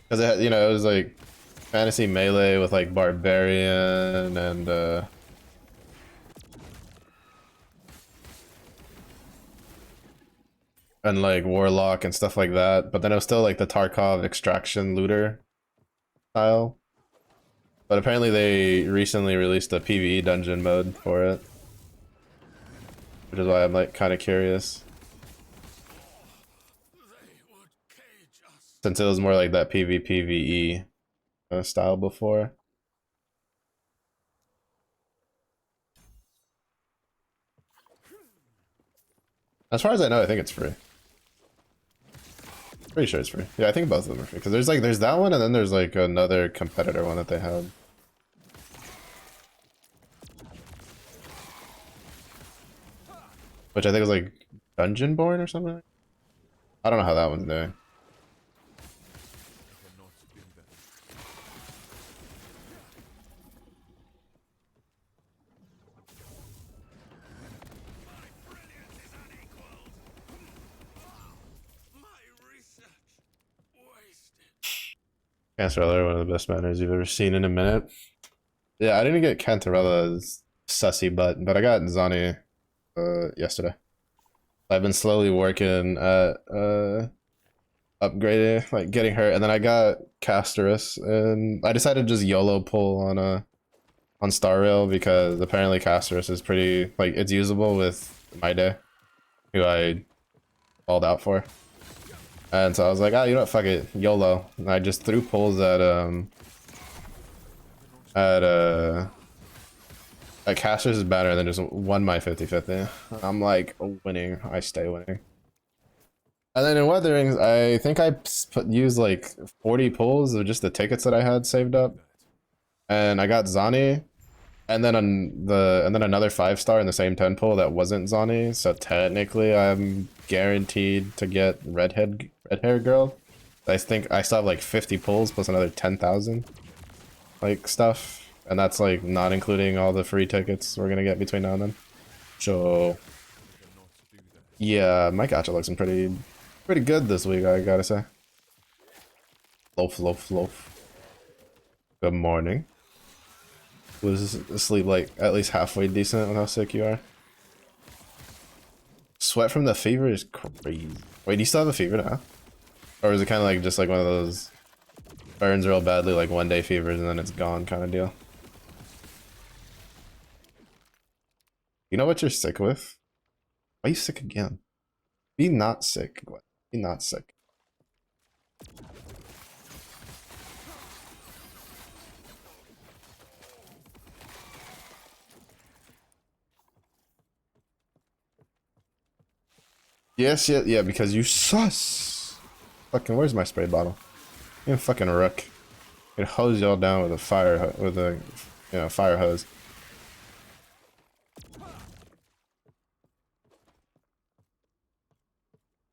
Because it had, you know, it was like fantasy melee with like barbarian and like warlock and stuff like that. But then it was still like the Tarkov extraction looter style. But apparently they recently released a PvE dungeon mode for it, which is why I'm like kind of curious. Since it was more like that PvPvE style before. As far as I know, I think it's free. Pretty sure it's free. Yeah, I think both of them are free. Because there's that one, and then there's like another competitor one that they had. Which I think was like Dungeonborn or something. I don't know how that one's doing. Cancerella, one of the best manners you've ever seen in a minute. Yeah, I didn't get Cantarella's sussy butt, but I got Zani yesterday. I've been slowly working at upgrading, like getting hurt, and then I got Casterus, and I decided to just YOLO pull on Star Rail because apparently Casterus is pretty like it's usable with my day, who I called out for. And so I was like, ah, you know what, fuck it, YOLO. And I just threw pulls at Caster's is better than just won my 50-50. I'm like winning, I stay winning. And then in Weatherings, I think I used like 40 pulls of just the tickets that I had saved up. And I got Zani. And then another 5-star in the same 10 pull that wasn't Zani. So technically I'm guaranteed to get red hair girl. I think I still have like 50 pulls plus another 10,000 like stuff. And that's like not including all the free tickets we're gonna get between now and then. So yeah, my gacha looks pretty good this week, I gotta say. Loaf. Good morning. Was sleep like at least halfway decent with how sick you are. Sweat from the fever is crazy. Wait, do you still have a fever now? Or is it kind of like just like one of those burns real badly, like 1-day fevers and then it's gone kind of deal? You know what you're sick with? Why are you sick again? Be not sick. Be not sick. Yes, yeah, because you sus. Fucking, where's my spray bottle? You fucking rook. It hose y'all down with a fire hose.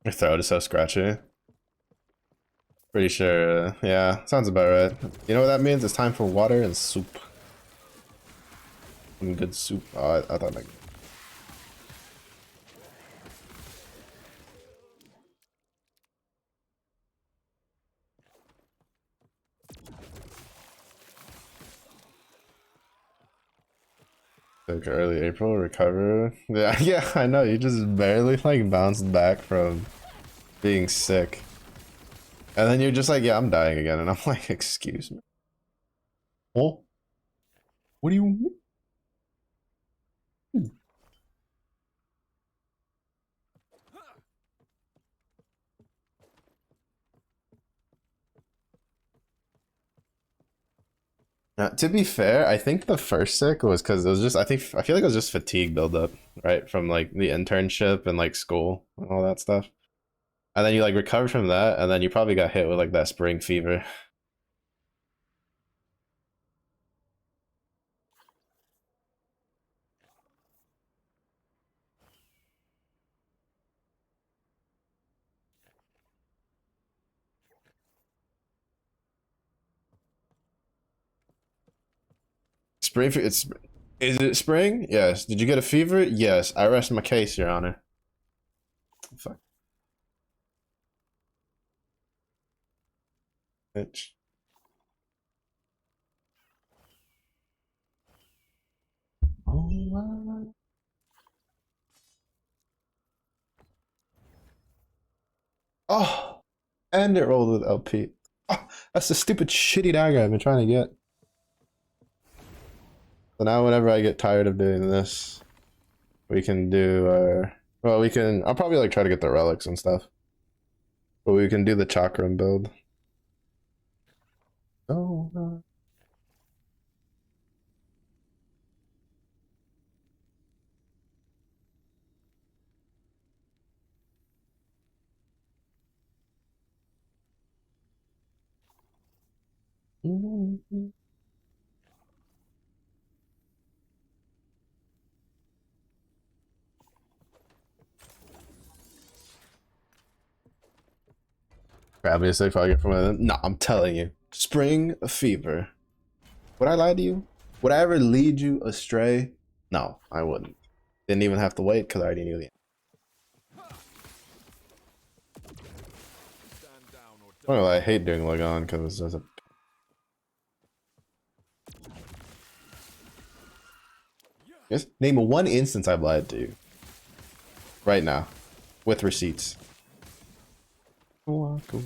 Your throat is so scratchy. Pretty sure, yeah, sounds about right. You know what that means? It's time for water and soup. Some good soup. Oh, I thought like. Like early April, recover. Yeah, I know. You just barely like bounced back from being sick. And then you're just like, yeah, I'm dying again. And I'm like, excuse me. Oh? What do you mean? To be fair, I think the first sick was because it was just, I feel like it was just fatigue buildup, right? From like the internship and like school and all that stuff. And then you like recovered from that, and then you probably got hit with like that spring fever. Is it spring? Yes. Did you get a fever? Yes. I rest my case, Your Honor. Fuck. Bitch. Oh my. Oh, and it rolled with LP. Oh, that's the stupid shitty dagger I've been trying to get. So now whenever I get tired of doing this, we can do well, I'll probably like try to get the relics and stuff. But we can do the chakram build. Oh no. Obviously, if I get from it, no, I'm telling you, spring fever. Would I lie to you? Would I ever lead you astray? No, I wouldn't. Didn't even have to wait because I already knew the answer. Well, I hate doing Lagon because it's a. Yes, name one instance I've lied to you. Right now, with receipts. Walk away.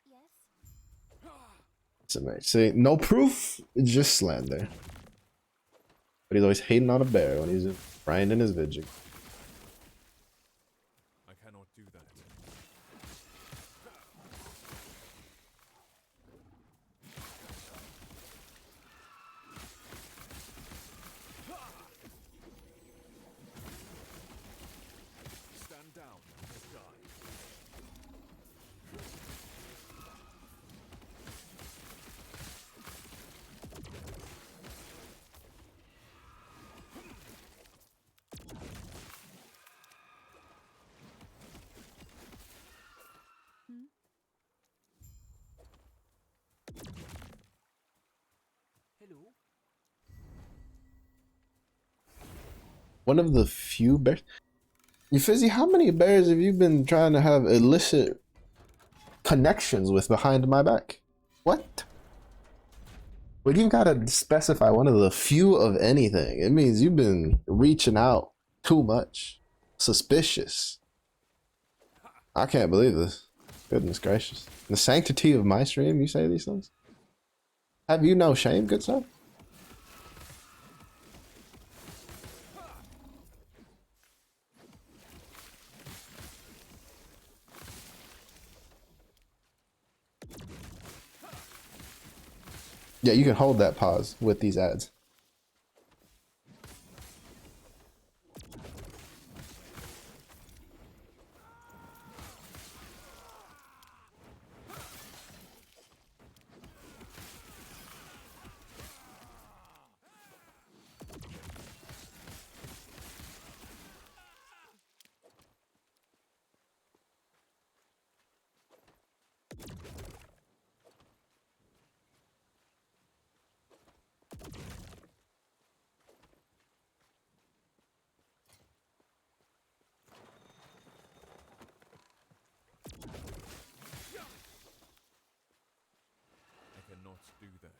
Yes? Smite. See, no proof, just slander. But he's always hating on a bear when he's grinding his vigil. I cannot do that. Stand down or die. Hello? One of the few bears. You Fizzy, how many bears have you been trying to have illicit connections with behind my back? What? But you've got to specify one of the few of anything. It means you've been reaching out too much. Suspicious. I can't believe this. Goodness gracious. The sanctity of my stream, you say these things? Have you no shame, good sir? Yeah, you can hold that pause with these ads. I cannot do that.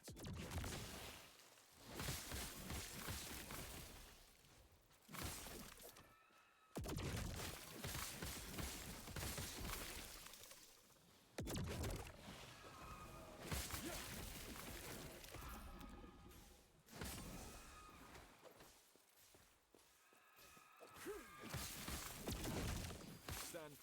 Stand.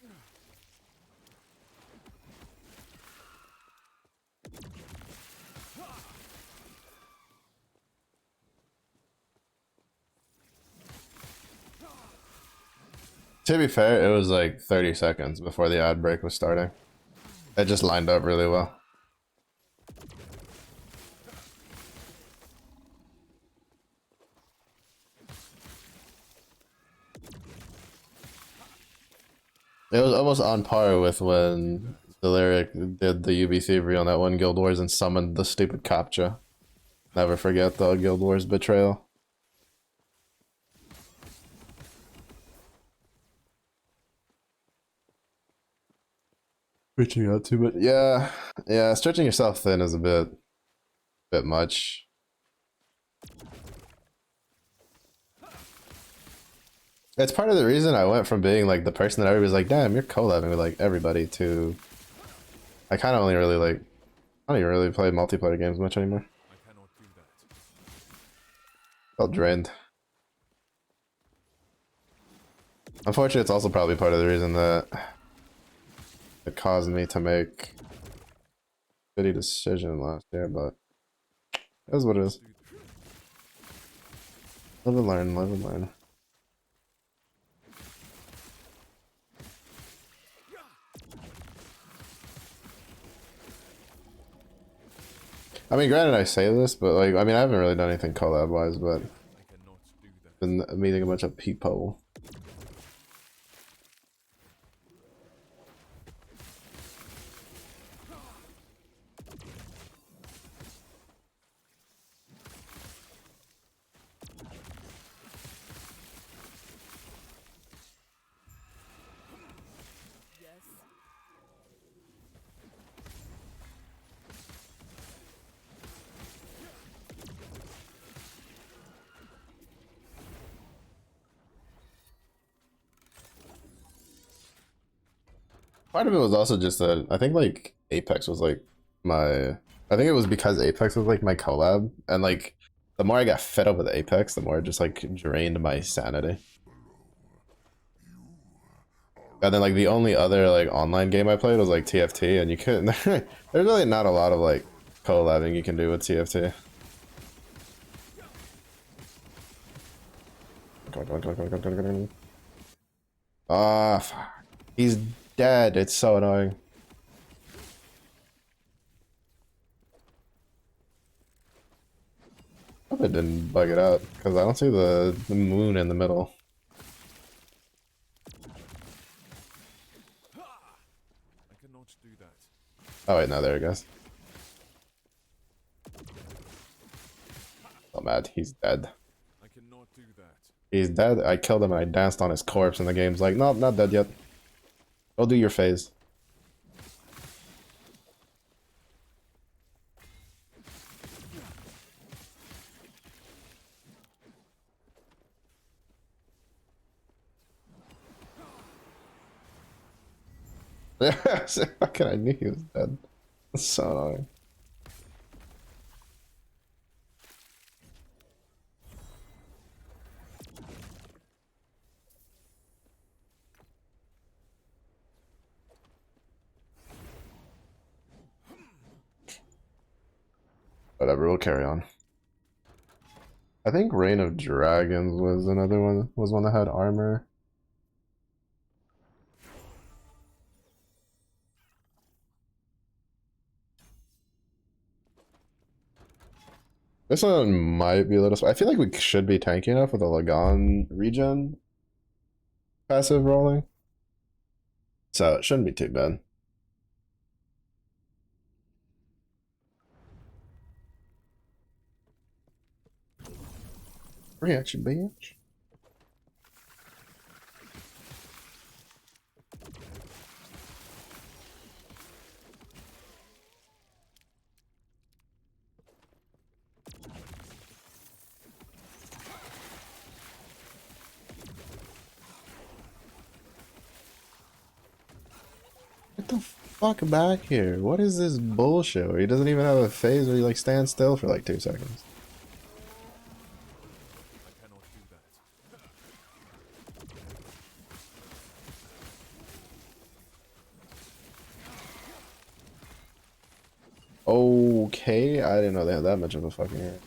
To be fair, it was like 30 seconds before the ad break was starting. It just lined up really well. It was almost on par with when the lyric did the UB thievery on that one Guild Wars and summoned the stupid Captcha. Never forget the Guild Wars betrayal. Reaching out too much. Yeah, yeah. Stretching yourself thin is a bit much. It's part of the reason I went from being like the person that everybody's like, damn, you're collabing with like everybody to I kind of only really like I don't even really play multiplayer games much anymore. I cannot do that. Felt drained. Unfortunately, it's also probably part of the reason that it caused me to make a shitty decision last year, but it is what it is. Live and learn, live and learn. I mean, granted, I say this, but like, I mean, I haven't really done anything collab-wise, but I cannot do that. been meeting a bunch of people. Part of it was also just that I think like Apex was like my. I think it was because Apex was like my collab, and like the more I got fed up with Apex, the more it just like drained my sanity. And then like the only other like online game I played was like TFT, and you couldn't. There's really not a lot of like collabing you can do with TFT. Come on, come on, come on, come on, come on, come on. Ah, fuck. He's dead. It's so annoying. I hope it didn't bug it out, because I don't see the moon in the middle. I cannot do that. Oh wait, no, there it goes. Oh mad, he's dead. I cannot do that. He's dead. I killed him and I danced on his corpse, and the game's like, nope, not dead yet. Go do your phase. Fucking, I knew he was dead. That's so annoying. Whatever, we'll carry on. I think Reign of Dragons was another one, was one that had armor. This one might be a little. I feel like we should be tanky enough with a Lagan regen passive rolling. So it shouldn't be too bad. Reaction, bitch. Get the fuck back here. What is this bullshit where he doesn't even have a phase where he like stands still for like 2 seconds? I cannot do that. Okay, I didn't know they had that much of a fucking hurt.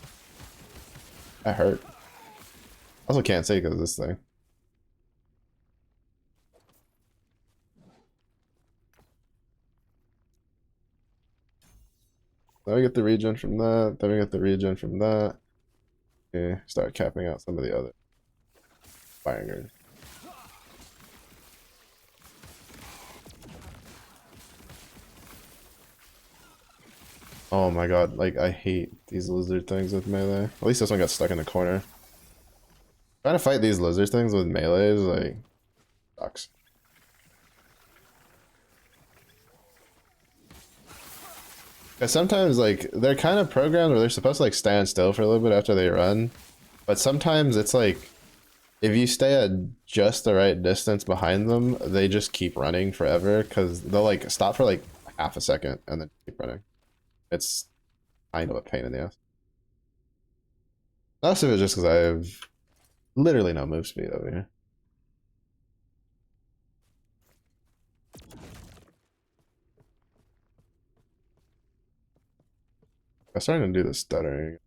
I hurt. Also can't say because of this thing. Then we get the regen from that, then we get the regen from that. Okay, start capping out some of the other firing guard. Oh my god, like I hate these lizard things with melee. At least this one got stuck in the corner. Trying to fight these lizard things with melee is like sucks. Cause sometimes like they're kind of programmed where they're supposed to like stand still for a little bit after they run, but sometimes it's like if you stay at just the right distance behind them, they just keep running forever because they'll like stop for like half a second and then keep running. It's kind of a pain in the ass. Most of it just because I have literally no move speed over here. I'm starting to do the stuttering.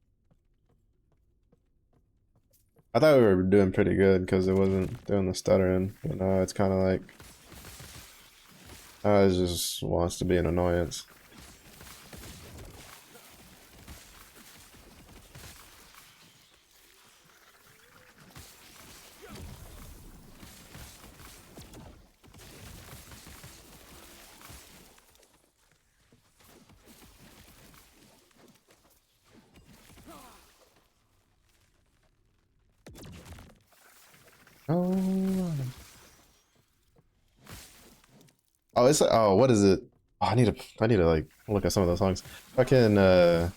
I thought we were doing pretty good because it wasn't doing the stuttering, but now it's kind of like it just wants to be an annoyance. Oh, oh, it's like, oh, what is it? Oh, I need to like look at some of those songs. Fucking I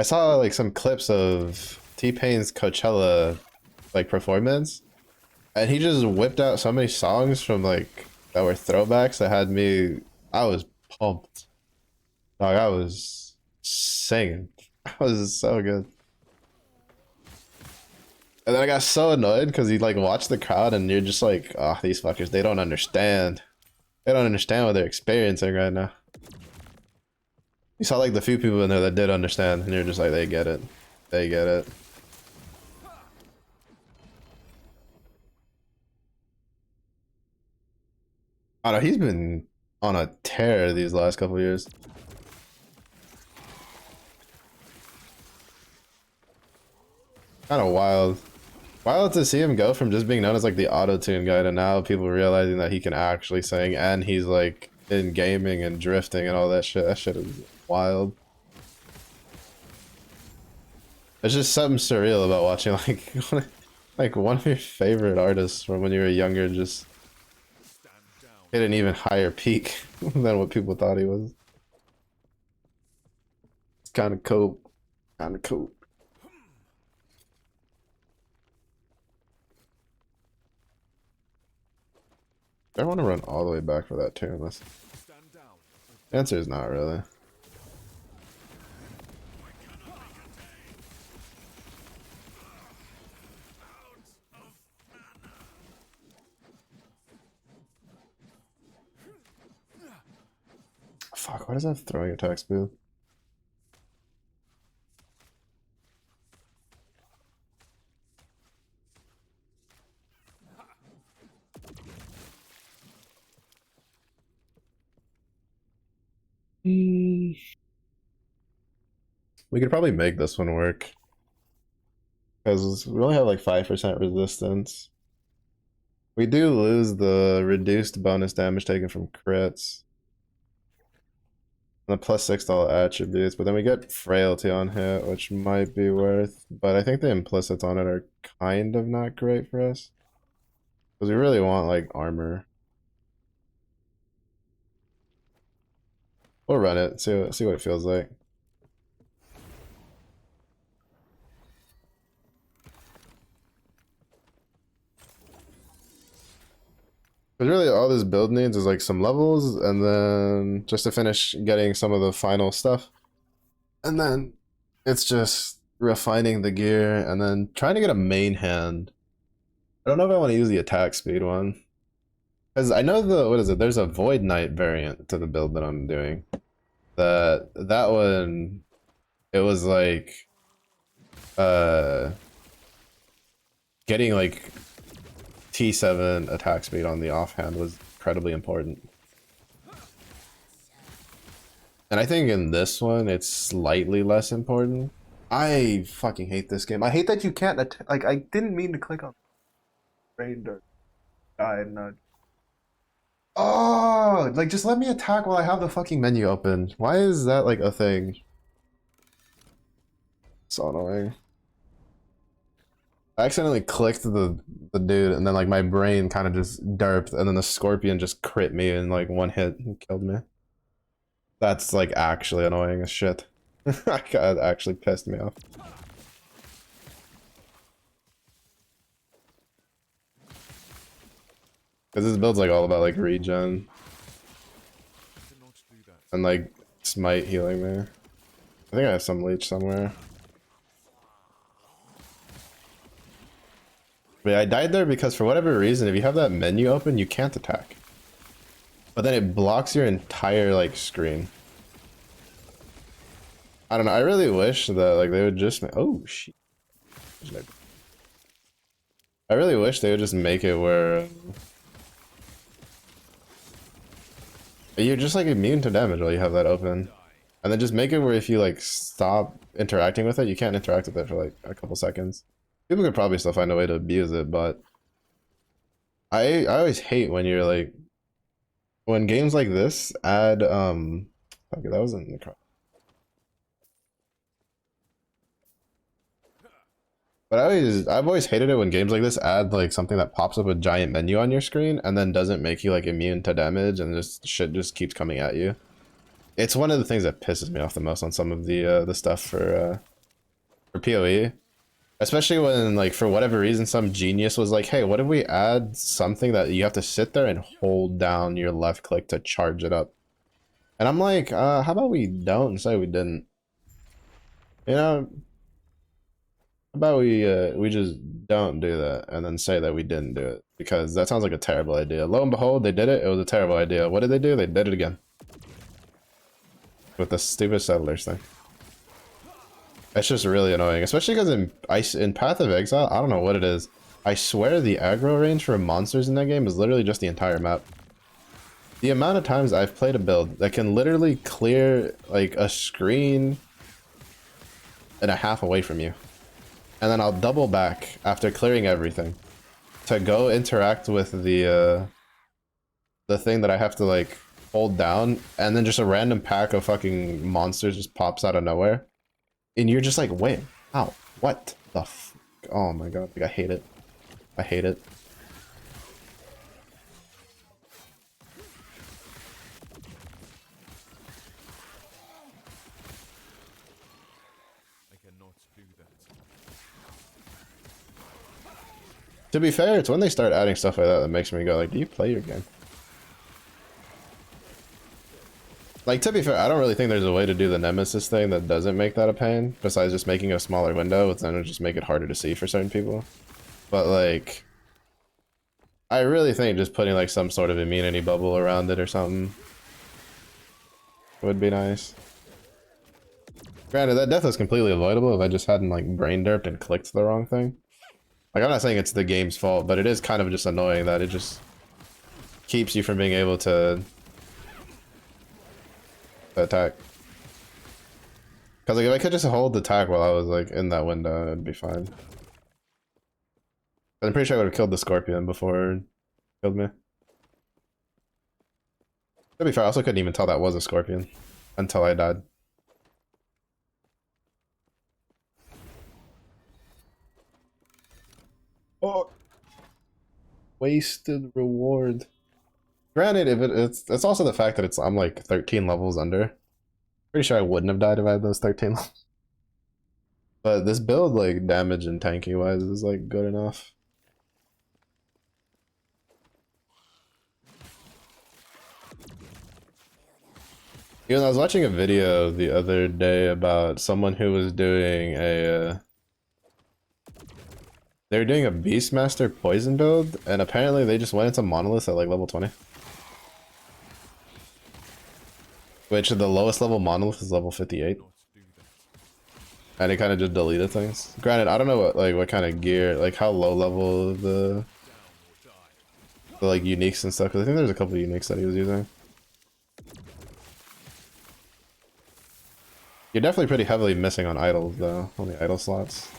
saw like some clips of T-Pain's Coachella like performance, and he just whipped out so many songs from like that were throwbacks that had me. I was pumped. Dog, I was singing. I was so good. And then I got so annoyed because you like watch the crowd and you're just like, oh, these fuckers, they don't understand. They don't understand what they're experiencing right now. You saw like the few people in there that did understand, and you're just like, they get it. They get it. I don't know, he's been on a tear these last couple years. Kind of wild. Wild to see him go from just being known as like the auto-tune guy to now people realizing that he can actually sing and he's like in gaming and drifting and all that shit. That shit is wild. There's just something surreal about watching like one of your favorite artists from when you were younger just hit an even higher peak than what people thought he was. It's kind of cool. Kind of cool. I want to run all the way back for that too, unless the answer is not really. Fuck, why does that have throwing attack speed? We could probably make this one work. Because we only have like 5% resistance. We do lose the reduced bonus damage taken from crits. And the +6 to all attributes, but then we get frailty on hit, which might be worth. But I think the implicits on it are kind of not great for us. Because we really want like armor. We'll run it, see what it feels like. Because really all this build needs is like some levels and then just to finish getting some of the final stuff. And then it's just refining the gear and then trying to get a main hand. I don't know if I want to use the attack speed one. Because I know what is it? There's a Void Knight variant to the build that I'm doing. That one, it was like getting like T7 attack speed on the offhand was incredibly important. And I think in this one it's slightly less important. I fucking hate this game. I hate that you can't like I didn't mean to click on brain dirt. Not. Oh, like just let me attack while I have the fucking menu open. Why is that like a thing? So annoying. I accidentally clicked the dude and then like my brain kind of just derped and then the scorpion just crit me in like one hit and killed me. That's like actually annoying as shit. That actually pissed me off. Because this build's like all about like regen. And like smite healing me. I think I have some leech somewhere. But yeah, I died there because for whatever reason, if you have that menu open, you can't attack. But then it blocks your entire like screen. I don't know, I really wish that like they would just oh shit. I really wish they would just make it where you're just like immune to damage while you have that open. And then just make it where if you like stop interacting with it, you can't interact with it for like a couple seconds. People could probably still find a way to abuse it, but I always hate when you're like when games like this add okay, that wasn't the crowd. But I've always hated it when games like this add like something that pops up a giant menu on your screen and then doesn't make you like immune to damage and just shit just keeps coming at you. It's one of the things that pisses me off the most on some of the stuff for PoE. Especially when, like, for whatever reason, some genius was like, hey, what if we add something that you have to sit there and hold down your left click to charge it up? And I'm like, how about we don't say we didn't? You know, how about we just don't do that and then say that we didn't do it? Because that sounds like a terrible idea. Lo and behold, they did it. It was a terrible idea. What did they do? They did it again. With the stupid settlers thing. It's just really annoying, especially because in Path of Exile, I don't know what it is. I swear the aggro range for monsters in that game is literally just the entire map. The amount of times I've played a build that can literally clear like a screen and a half away from you. And then I'll double back after clearing everything to go interact with the thing that I have to like hold down, and then just a random pack of fucking monsters just pops out of nowhere. And you're just like, wait, how? What the f? Oh my god, like, I hate it. I hate it. I cannot do that. To be fair, it's when they start adding stuff like that that makes me go like, do you play your game? Like, to be fair, I don't really think there's a way to do the Nemesis thing that doesn't make that a pain, besides just making a smaller window, which then would just make it harder to see for certain people. But, like, I really think just putting, like, some sort of immunity bubble around it or something would be nice. Granted, that death is completely avoidable if I just hadn't, like, brain derped and clicked the wrong thing. Like, I'm not saying it's the game's fault, but it is kind of just annoying that it just keeps you from being able to attack. Because like, if I could just hold the attack while I was like in that window, it'd be fine. But I'm pretty sure I would have killed the scorpion before it killed me. To be fair, I also couldn't even tell that was a scorpion until I died. Oh, wasted reward. Granted, if it's also the fact that I'm like 13 levels under. Pretty sure I wouldn't have died if I had those 13 levels. But this build, like, damage and tanking wise is like good enough. You know, I was watching a video the other day about someone who was doing they were doing a Beastmaster poison build, and apparently they just went into Monolith at like level 20. Which the lowest level Monolith is level 58. Not do that. And it kind of just deleted things. Granted, I don't know what kind of gear, like how low level the like uniques and stuff, because I think there's a couple of uniques that he was using. You're definitely pretty heavily missing on idols though, on the idol slots.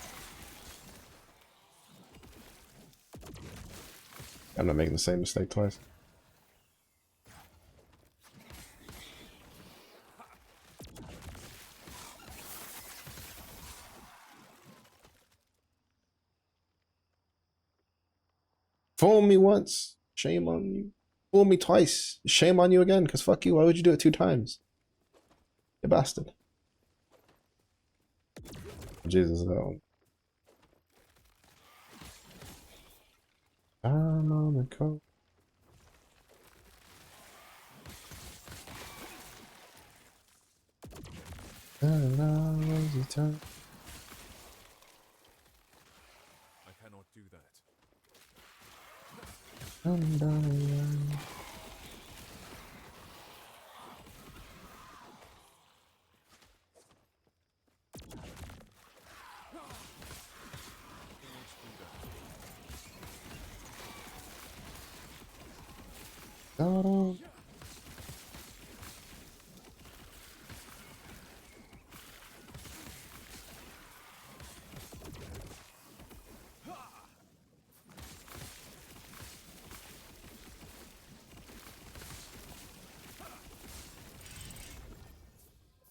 I'm not making the same mistake twice. Fool me once, shame on you. Fool me twice, shame on you again, because fuck you, why would you do it 2 times? You bastard. Jesus, that one. I'm on the coast. Time. I cannot do that.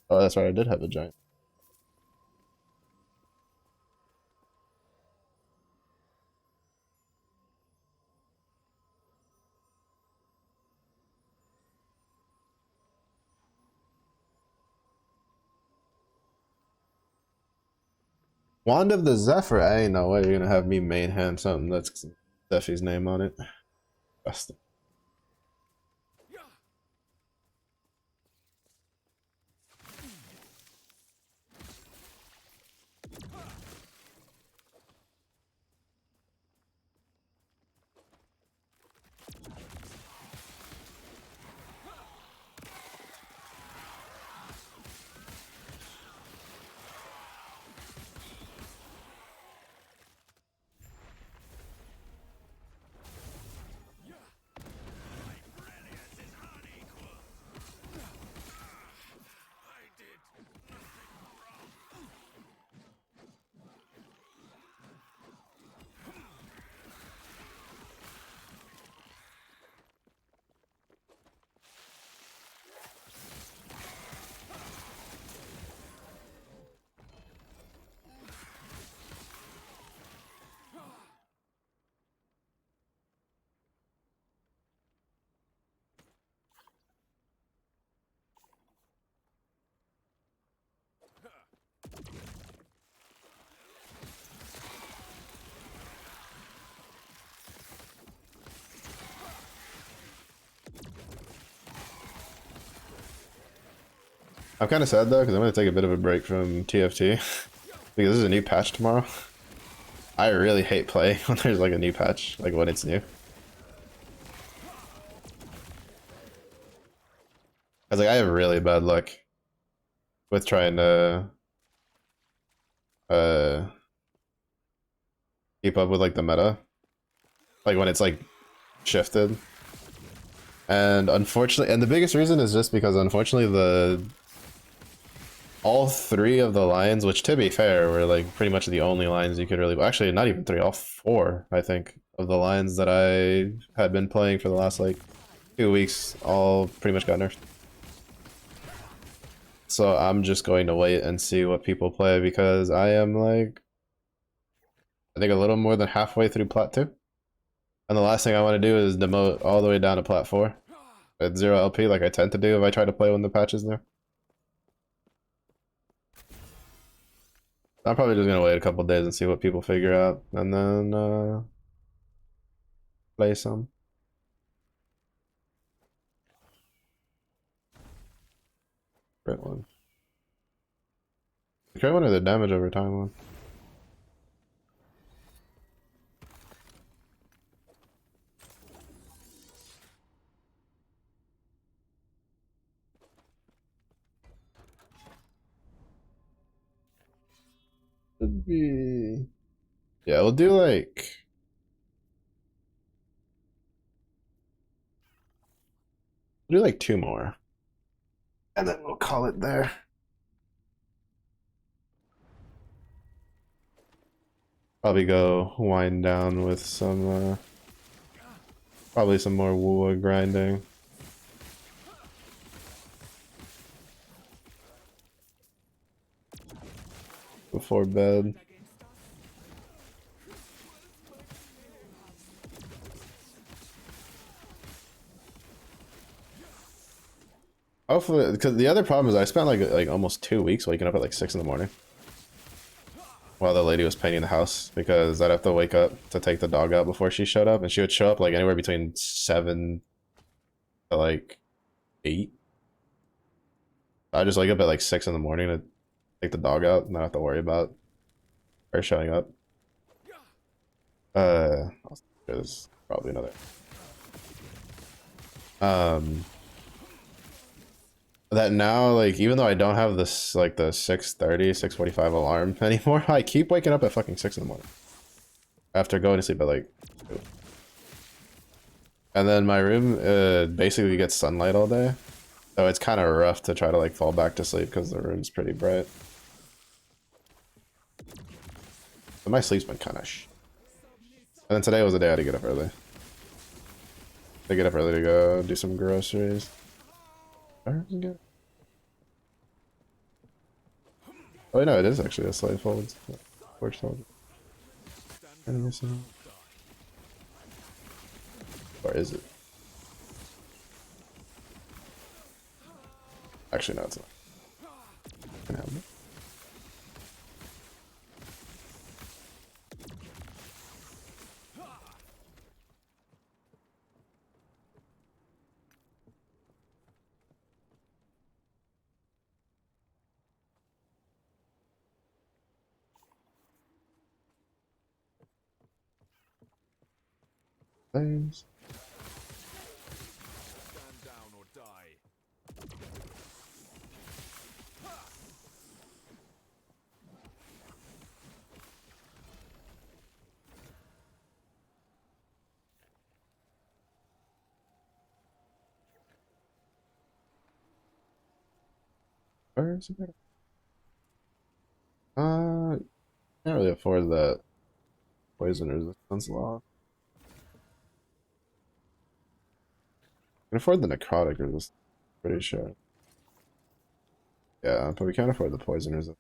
Oh, that's right, I did have a giant. Wand of the Zephyr. Ain't no way you're gonna have me main hand something that's Zephy's name on it. Best. I'm kind of sad though because I'm gonna take a bit of a break from TFT because this is a new patch tomorrow. I really hate play when there's like a new patch, like when it's new. Cause like I have really bad luck with trying to uh keep up with like the meta, like when it's like shifted. And unfortunately, and the biggest reason is just because unfortunately all three of the lines, which to be fair were like pretty much the only lines you could really, actually not even three, all four I think of the lines that I had been playing for the last like 2 weeks all pretty much got nerfed. So I'm just going to wait and see what people play because I am like, I think a little more than halfway through Plat 2. And the last thing I want to do is demote all the way down to Plat 4 at 0 LP like I tend to do if I try to play when the patch is new. I'm probably just gonna wait a couple days and see what people figure out, and then play some. Crit one. The crit one or the damage over time one? Should be. Yeah, we'll do like. We'll do like 2 more. And then we'll call it there. Probably go wind down with some, probably some more wood grinding. Before bed. Hopefully, because the other problem is I spent like almost 2 weeks waking up at like 6 in the morning while the lady was painting the house because I'd have to wake up to take the dog out before she showed up, and she would show up like anywhere between 7 to like 8. I just wake up at like 6 in the morning to take the dog out and not have to worry about her showing up. There's probably another. That now, like, even though I don't have this, like, the 6:30, 6:45 alarm anymore, I keep waking up at fucking 6 in the morning. After going to sleep at, like, 2. And then my room, basically gets sunlight all day. So it's kind of rough to try to, like, fall back to sleep because the room's pretty bright. But my sleep's been kind of And then today was the day I had to get up early. To get up early to go do some groceries. Oh no, it is actually a slave fold. Porch fold. Or is it? Actually, no, it's not. Can have it. Things. Stand down or die. Where is it? Can't really afford that poison resistance law. Can afford the necrotic resistance, pretty sure. Yeah, but we can't afford the poison resistance.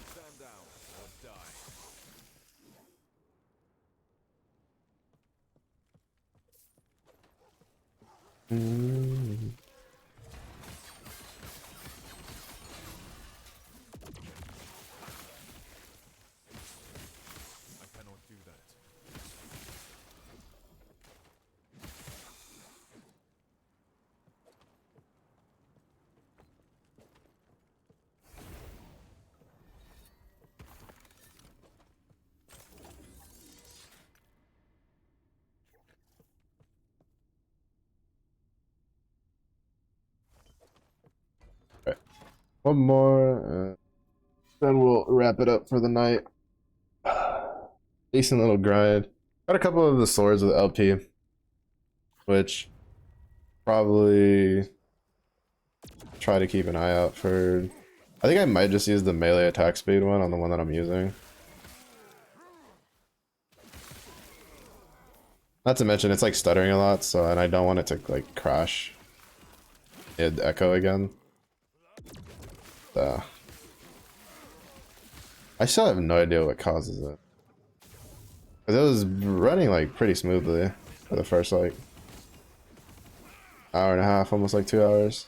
Stand down or die. Mm. I cannot do that. Right. One more, then we'll wrap it up for the night. Decent little grind. Got a couple of the swords with LP, which probably try to keep an eye out for. I think I might just use the melee attack speed one on the one that I'm using. Not to mention it's like stuttering a lot, so and I don't want it to like crash. It'd echo again. I still have no idea what causes it. Cause it was running like pretty smoothly for the first like hour and a half, almost like 2 hours.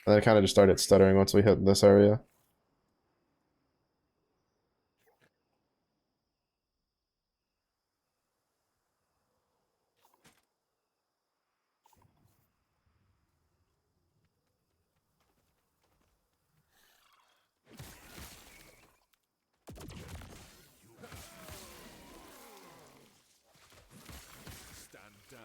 And then it kind of just started stuttering once we hit this area. Stand down.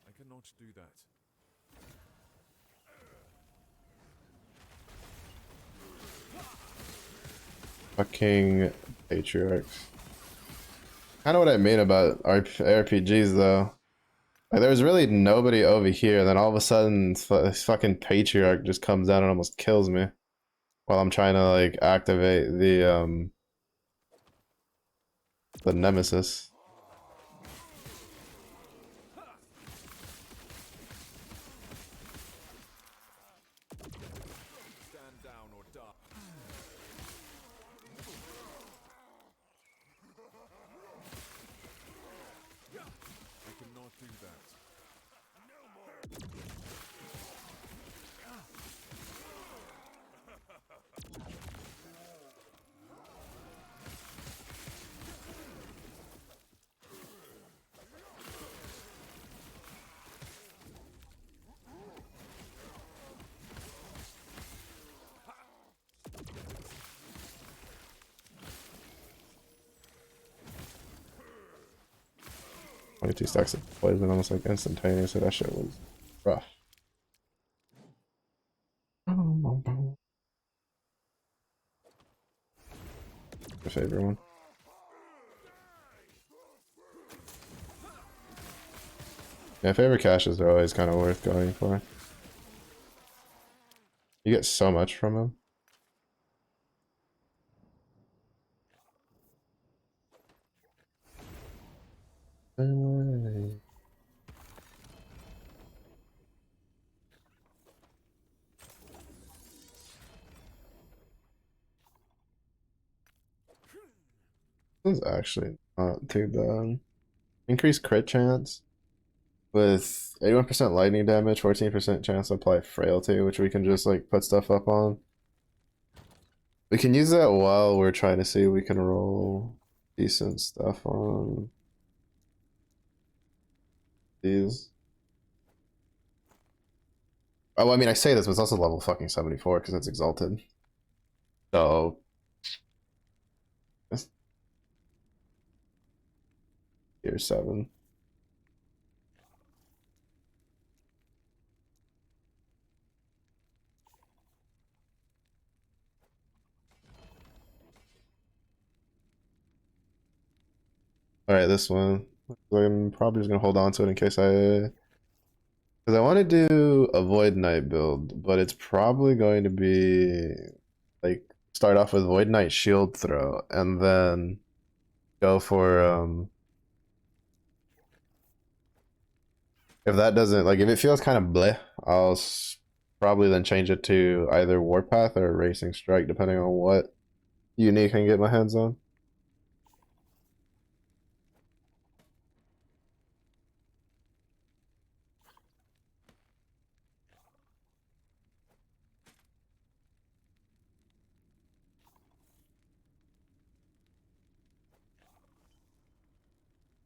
I cannot do that. Fucking patriarchs. Kind of what I mean about RPGs though. Like there was really nobody over here, and then all of a sudden this fucking patriarch just comes down and almost kills me while I'm trying to like activate the nemesis. Stand down or die. I cannot do that. Only 2 stacks of poison almost like instantaneous, so that shit was rough. My favorite one. Yeah, favorite caches are always kind of worth going for. You get so much from them. This is actually not too bad. Increased crit chance with 81% lightning damage, 14% chance to apply frailty, which we can just like put stuff up on. We can use that while we're trying to see if we can roll decent stuff on these. Oh, I mean, I say this, but it's also level fucking 74 because it's exalted. So, tier 7. Alright, this one. I'm probably just gonna hold on to it in case I... Because I want to do a Void Knight build, but it's probably going to be like start off with Void Knight shield throw and then go for if that doesn't like if it feels kind of bleh, I'll probably then change it to either Warpath or Racing Strike depending on what unique I can get my hands on.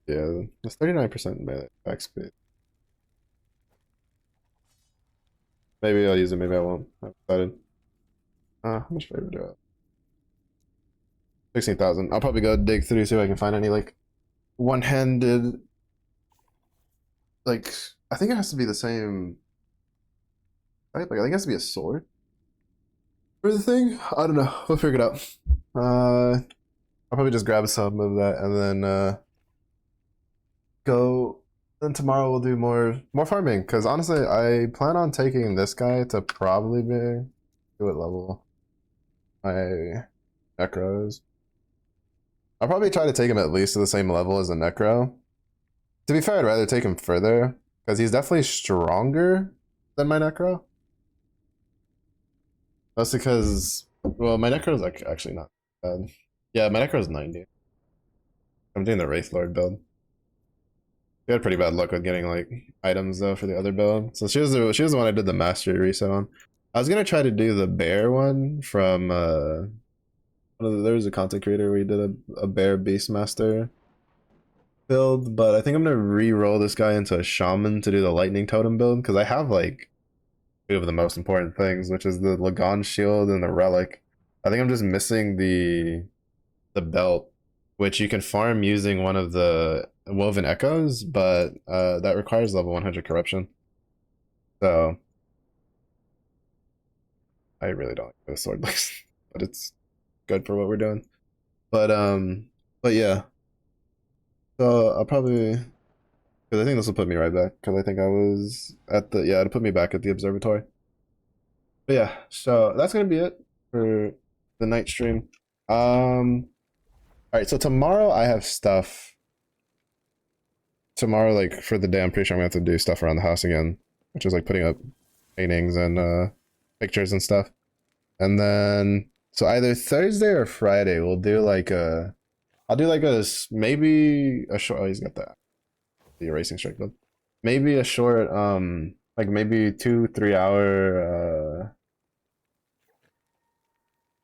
Yeah, it's 39% melee attack speed. Maybe I'll use it, maybe I won't. I'm excited. How much favor do I have? 16,000. I'll probably go dig through see if I can find any like one-handed. Like I think it has to be the same. Right? Like I think it has to be a sword for the thing. I don't know. We'll figure it out. I'll probably just grab some of that and then go. Then tomorrow we'll do more farming because honestly I plan on taking this guy to probably be what level my necro is. I'll probably try to take him at least to the same level as a necro. To be fair, I'd rather take him further because he's definitely stronger than my necro. That's because, well, my necro is like actually not bad. Yeah, my necro is 90. I'm doing the Wraith Lord build. We had pretty bad luck with getting like items though for the other build. So she was the one I did the mastery reset on. I was gonna try to do the bear one from there was a content creator where he did a bear beastmaster build, but I think I'm gonna re-roll this guy into a shaman to do the lightning totem build because I have like two of the most important things, which is the Lagon shield and the relic. I think I'm just missing the belt, which you can farm using one of the woven echoes, but that requires level 100 corruption. So I really don't like the sword looks, but it's good for what we're doing. But yeah. So I'll probably because I think this will put me right back because I think I was at the it'll put me back at the observatory. But yeah, so that's gonna be it for the night stream. All right, so tomorrow I have stuff. Tomorrow, like for the day, I'm pretty sure I'm gonna have to do stuff around the house again, which is like putting up paintings and pictures and stuff. And then, so either Thursday or Friday, we'll do like I'll do like maybe a short. Oh, he's got the erasing strike build. Maybe a short, like maybe 2-3 hour,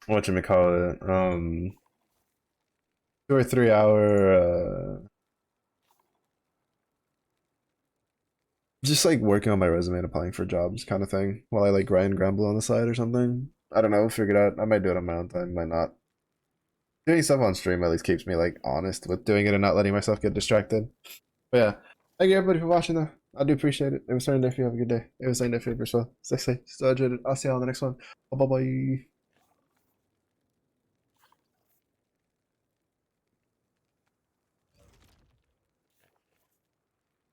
whatchamacallit, 2 or 3 hour, just like working on my resume and applying for jobs kind of thing while I like grind Gramble on the side or something. I don't know, we'll figure it out. I might do it on my own time, might not. Doing stuff on stream at least keeps me like honest with doing it and not letting myself get distracted. But yeah, thank you everybody for watching though. I do appreciate it. It was starting if you have a good day. It was starting if you have yourself. Stay safe, stay hydrated. I'll see you all in the next one. Bye bye.